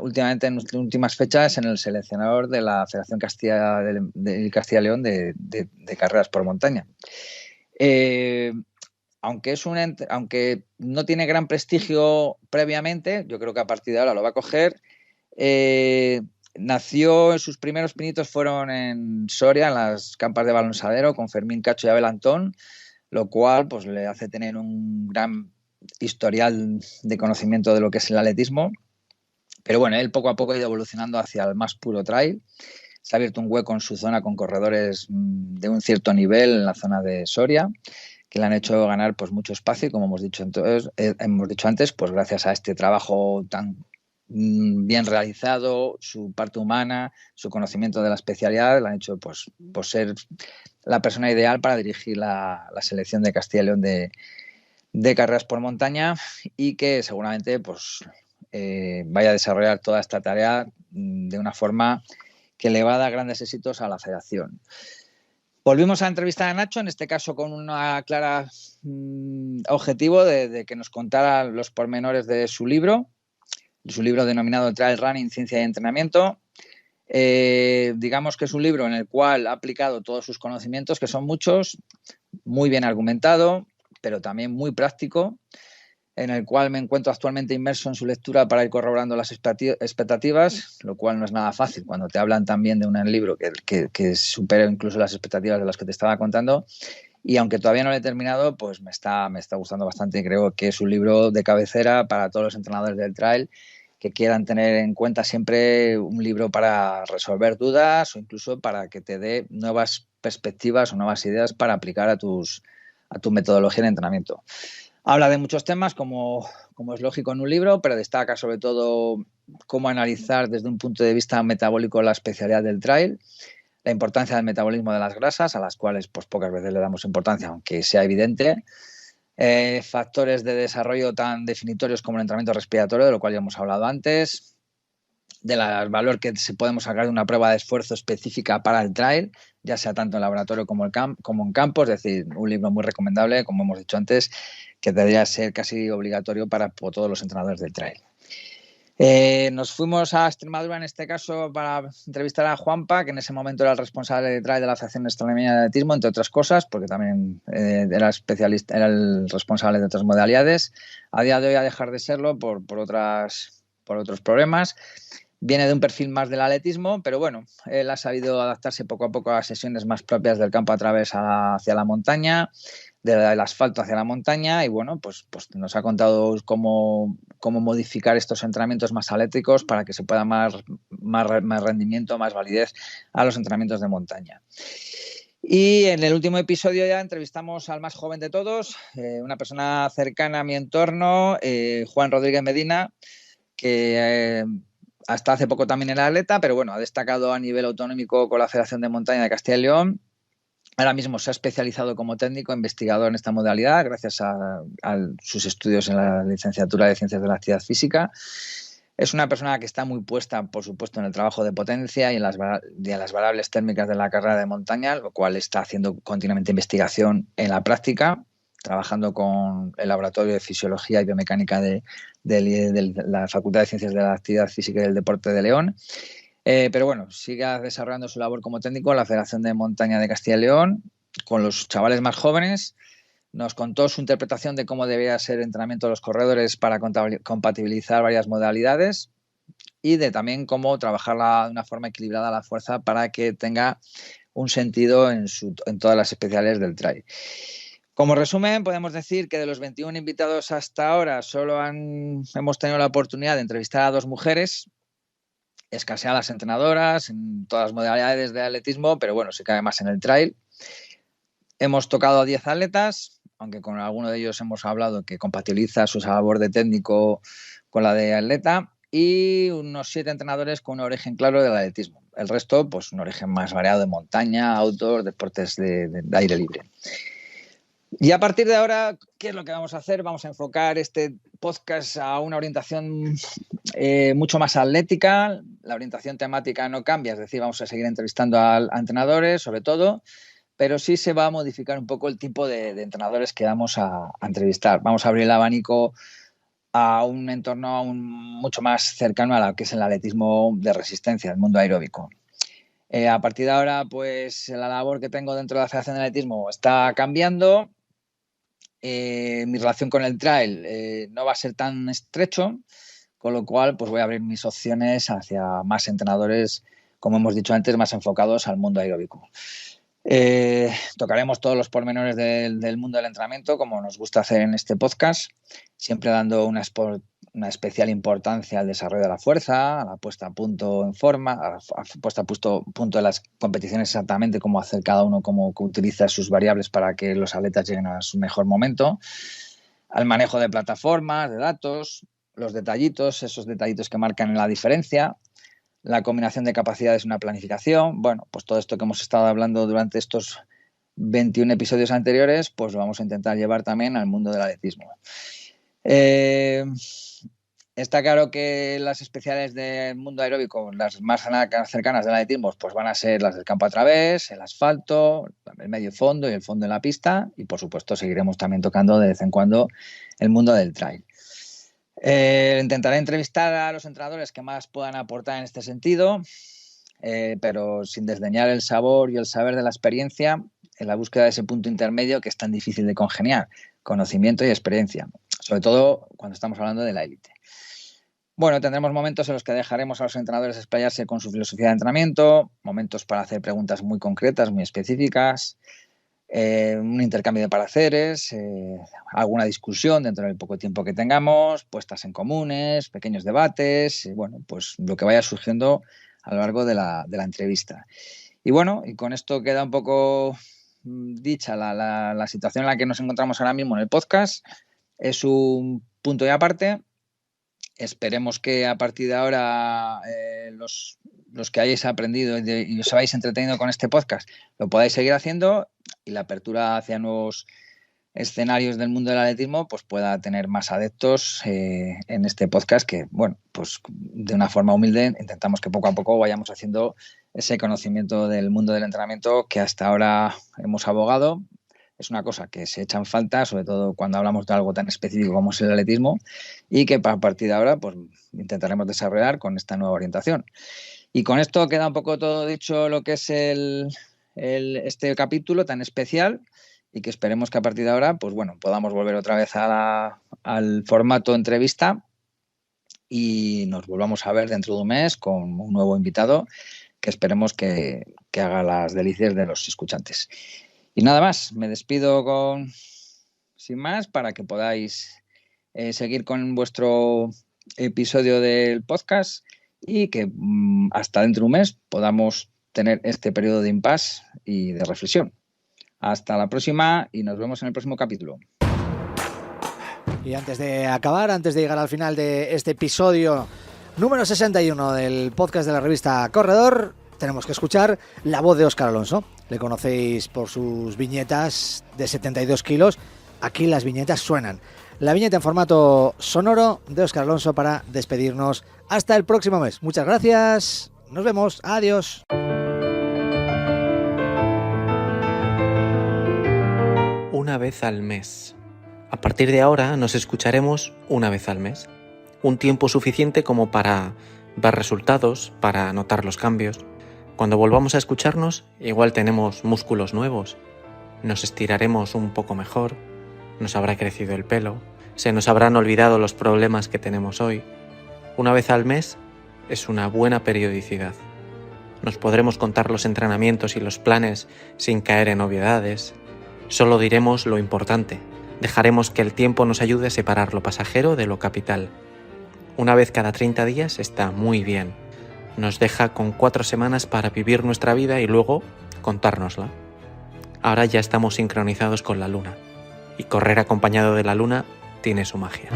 últimamente, en últimas fechas, en el seleccionador de la Federación de Castilla y León de carreras por montaña. Aunque no tiene gran prestigio previamente, yo creo que a partir de ahora lo va a coger. Sus primeros pinitos fueron en Soria, en las campas de Balonsadero, con Fermín Cacho y Abel Antón, lo cual pues le hace tener un gran historial de conocimiento de lo que es el atletismo. Pero bueno, él poco a poco ha ido evolucionando hacia el más puro trail. Se ha abierto un hueco en su zona con corredores de un cierto nivel en la zona de Soria, que le han hecho ganar pues mucho espacio, y como hemos dicho antes, pues gracias a este trabajo tan bien realizado, su parte humana, su conocimiento de la especialidad, le han hecho pues ser la persona ideal para dirigir la selección de Castilla y León de carreras por montaña, y que seguramente pues vaya a desarrollar toda esta tarea de una forma que le va a dar grandes éxitos a la federación. Volvimos a entrevistar a Nacho, en este caso con una clara objetivo de que nos contara los pormenores de su libro denominado Trail Running, Ciencia y Entrenamiento. Digamos que es un libro en el cual ha aplicado todos sus conocimientos, que son muchos, muy bien argumentado, pero también muy práctico, en el cual me encuentro actualmente inmerso en su lectura para ir corroborando las expectativas, lo cual no es nada fácil cuando te hablan también de un libro que supera incluso las expectativas de las que te estaba contando. Y aunque todavía no lo he terminado, pues me está gustando bastante, y creo que es un libro de cabecera para todos los entrenadores del trail que quieran tener en cuenta siempre un libro para resolver dudas o incluso para que te dé nuevas perspectivas o nuevas ideas para aplicar a tu metodología de entrenamiento. Habla de muchos temas, como es lógico en un libro, pero destaca sobre todo cómo analizar desde un punto de vista metabólico la especialidad del trail, la importancia del metabolismo de las grasas, a las cuales pues pocas veces le damos importancia, aunque sea evidente, factores de desarrollo tan definitorios como el entrenamiento respiratorio, de lo cual ya hemos hablado antes, del valor que podemos sacar de una prueba de esfuerzo específica para el trail, ya sea tanto en laboratorio como en campo. Es decir, un libro muy recomendable, como hemos dicho antes, que debería ser casi obligatorio para todos los entrenadores del trail. Nos fuimos a Extremadura, en este caso, para entrevistar a Juanpa, que en ese momento era el responsable de trail de la Federación Extremeña de Atletismo, entre otras cosas, porque también era el responsable de otras modalidades. A día de hoy, a dejar de serlo por otros problemas. Viene de un perfil más del atletismo, pero bueno, él ha sabido adaptarse poco a poco a sesiones más propias del campo a través hacia la montaña, del asfalto hacia la montaña, y bueno, pues nos ha contado cómo modificar estos entrenamientos más atléticos para que se pueda más rendimiento, más validez a los entrenamientos de montaña. Y en el último episodio ya entrevistamos al más joven de todos, una persona cercana a mi entorno, Juan Rodríguez Medina, que hasta hace poco también era atleta, pero bueno, ha destacado a nivel autonómico con la Federación de Montaña de Castilla y León. Ahora mismo se ha especializado como técnico investigador en esta modalidad gracias a sus estudios en la licenciatura de Ciencias de la Actividad Física. Es una persona que está muy puesta, por supuesto, en el trabajo de potencia y en las variables térmicas de la carrera de montaña, lo cual está haciendo continuamente investigación en la práctica, trabajando con el Laboratorio de Fisiología y Biomecánica de la Facultad de Ciencias de la Actividad Física y del Deporte de León. Pero bueno, sigue desarrollando su labor como técnico en la Federación de Montaña de Castilla y León, con los chavales más jóvenes. Nos contó su interpretación de cómo debía ser el entrenamiento de los corredores para compatibilizar varias modalidades y de también cómo trabajarla de una forma equilibrada la fuerza para que tenga un sentido en todas las especialidades del trail. Como resumen, podemos decir que de los 21 invitados hasta ahora solo hemos tenido la oportunidad de entrevistar a 2 mujeres. Escasean las entrenadoras en todas las modalidades de atletismo, pero bueno, se cae más en el trail. Hemos tocado a 10 atletas, aunque con alguno de ellos hemos hablado que compatibiliza su labor de técnico con la de atleta, y unos 7 entrenadores con un origen claro del atletismo. El resto, pues un origen más variado de montaña, outdoor, deportes de aire libre. Y a partir de ahora, ¿qué es lo que vamos a hacer? Vamos a enfocar este podcast a una orientación mucho más atlética. La orientación temática no cambia, es decir, vamos a seguir entrevistando a entrenadores, sobre todo, pero sí se va a modificar un poco el tipo de entrenadores que vamos a entrevistar. Vamos a abrir el abanico a un entorno mucho más cercano a lo que es el atletismo de resistencia, el mundo aeróbico. A partir de ahora, pues la labor que tengo dentro de la Federación de Atletismo está cambiando. Mi relación con el trail no va a ser tan estrecho, con lo cual pues voy a abrir mis opciones hacia más entrenadores, como hemos dicho antes, más enfocados al mundo aeróbico. Tocaremos todos los pormenores del mundo del entrenamiento, como nos gusta hacer en este podcast, siempre dando una especial importancia al desarrollo de la fuerza, a la puesta a punto en forma, a la puesta a punto de las competiciones, exactamente cómo hacer cada uno, cómo utiliza sus variables para que los atletas lleguen a su mejor momento, al manejo de plataformas, de datos, los detallitos, esos detallitos que marcan la diferencia, la combinación de capacidades y una planificación. Bueno, pues todo esto que hemos estado hablando durante estos 21 episodios anteriores, pues lo vamos a intentar llevar también al mundo del atletismo. Está claro que las especialidades del mundo aeróbico, las más cercanas del atletismo, pues van a ser las del campo a través, el asfalto, el medio fondo y el fondo en la pista, y por supuesto seguiremos también tocando de vez en cuando el mundo del trail. Intentaré entrevistar a los entrenadores que más puedan aportar en este sentido, pero sin desdeñar el sabor y el saber de la experiencia, en la búsqueda de ese punto intermedio que es tan difícil de congeniar, conocimiento y experiencia, sobre todo cuando estamos hablando de la élite. Bueno, tendremos momentos en los que dejaremos a los entrenadores explayarse con su filosofía de entrenamiento, momentos para hacer preguntas muy concretas, muy específicas, un intercambio de pareceres, alguna discusión dentro del poco tiempo que tengamos, puestas en comunes, pequeños debates, bueno, pues lo que vaya surgiendo a lo largo de la entrevista. Y bueno, y con esto queda un poco dicha la situación en la que nos encontramos ahora mismo en el podcast. Es un punto y aparte. Esperemos que a partir de ahora los que hayáis aprendido y os habéis entretenido con este podcast lo podáis seguir haciendo, y la apertura hacia nuevos escenarios del mundo del atletismo pues pueda tener más adeptos en este podcast, que bueno, pues de una forma humilde intentamos que poco a poco vayamos haciendo ese conocimiento del mundo del entrenamiento que hasta ahora hemos abogado. Es una cosa que se echa en falta, sobre todo cuando hablamos de algo tan específico como es el atletismo, y que a partir de ahora pues intentaremos desarrollar con esta nueva orientación. Y con esto queda un poco todo dicho lo que es este capítulo tan especial, y que esperemos que a partir de ahora pues bueno, podamos volver otra vez al formato entrevista y nos volvamos a ver dentro de un mes con un nuevo invitado que esperemos que haga las delicias de los escuchantes. Y nada más, me despido sin más para que podáis seguir con vuestro episodio del podcast y que hasta dentro de un mes podamos tener este periodo de impasse y de reflexión. Hasta la próxima y nos vemos en el próximo capítulo. Y antes de acabar, antes de llegar al final de este episodio número 61 del podcast de la revista Corredor, tenemos que escuchar la voz de Óscar Alonso. Le conocéis por sus viñetas de 72 kilos, aquí las viñetas suenan. La viñeta en formato sonoro de Óscar Alonso para despedirnos hasta el próximo mes. Muchas gracias, nos vemos, adiós. Una vez al mes. A partir de ahora nos escucharemos una vez al mes. Un tiempo suficiente como para ver resultados, para notar los cambios. Cuando volvamos a escucharnos, igual tenemos músculos nuevos, nos estiraremos un poco mejor, nos habrá crecido el pelo, se nos habrán olvidado los problemas que tenemos hoy. Una vez al mes es una buena periodicidad. Nos podremos contar los entrenamientos y los planes sin caer en obviedades. Solo diremos lo importante. Dejaremos que el tiempo nos ayude a separar lo pasajero de lo capital. Una vez cada 30 días está muy bien. Nos deja con 4 semanas para vivir nuestra vida y luego contárnosla. Ahora ya estamos sincronizados con la luna. Y correr acompañado de la luna tiene su magia.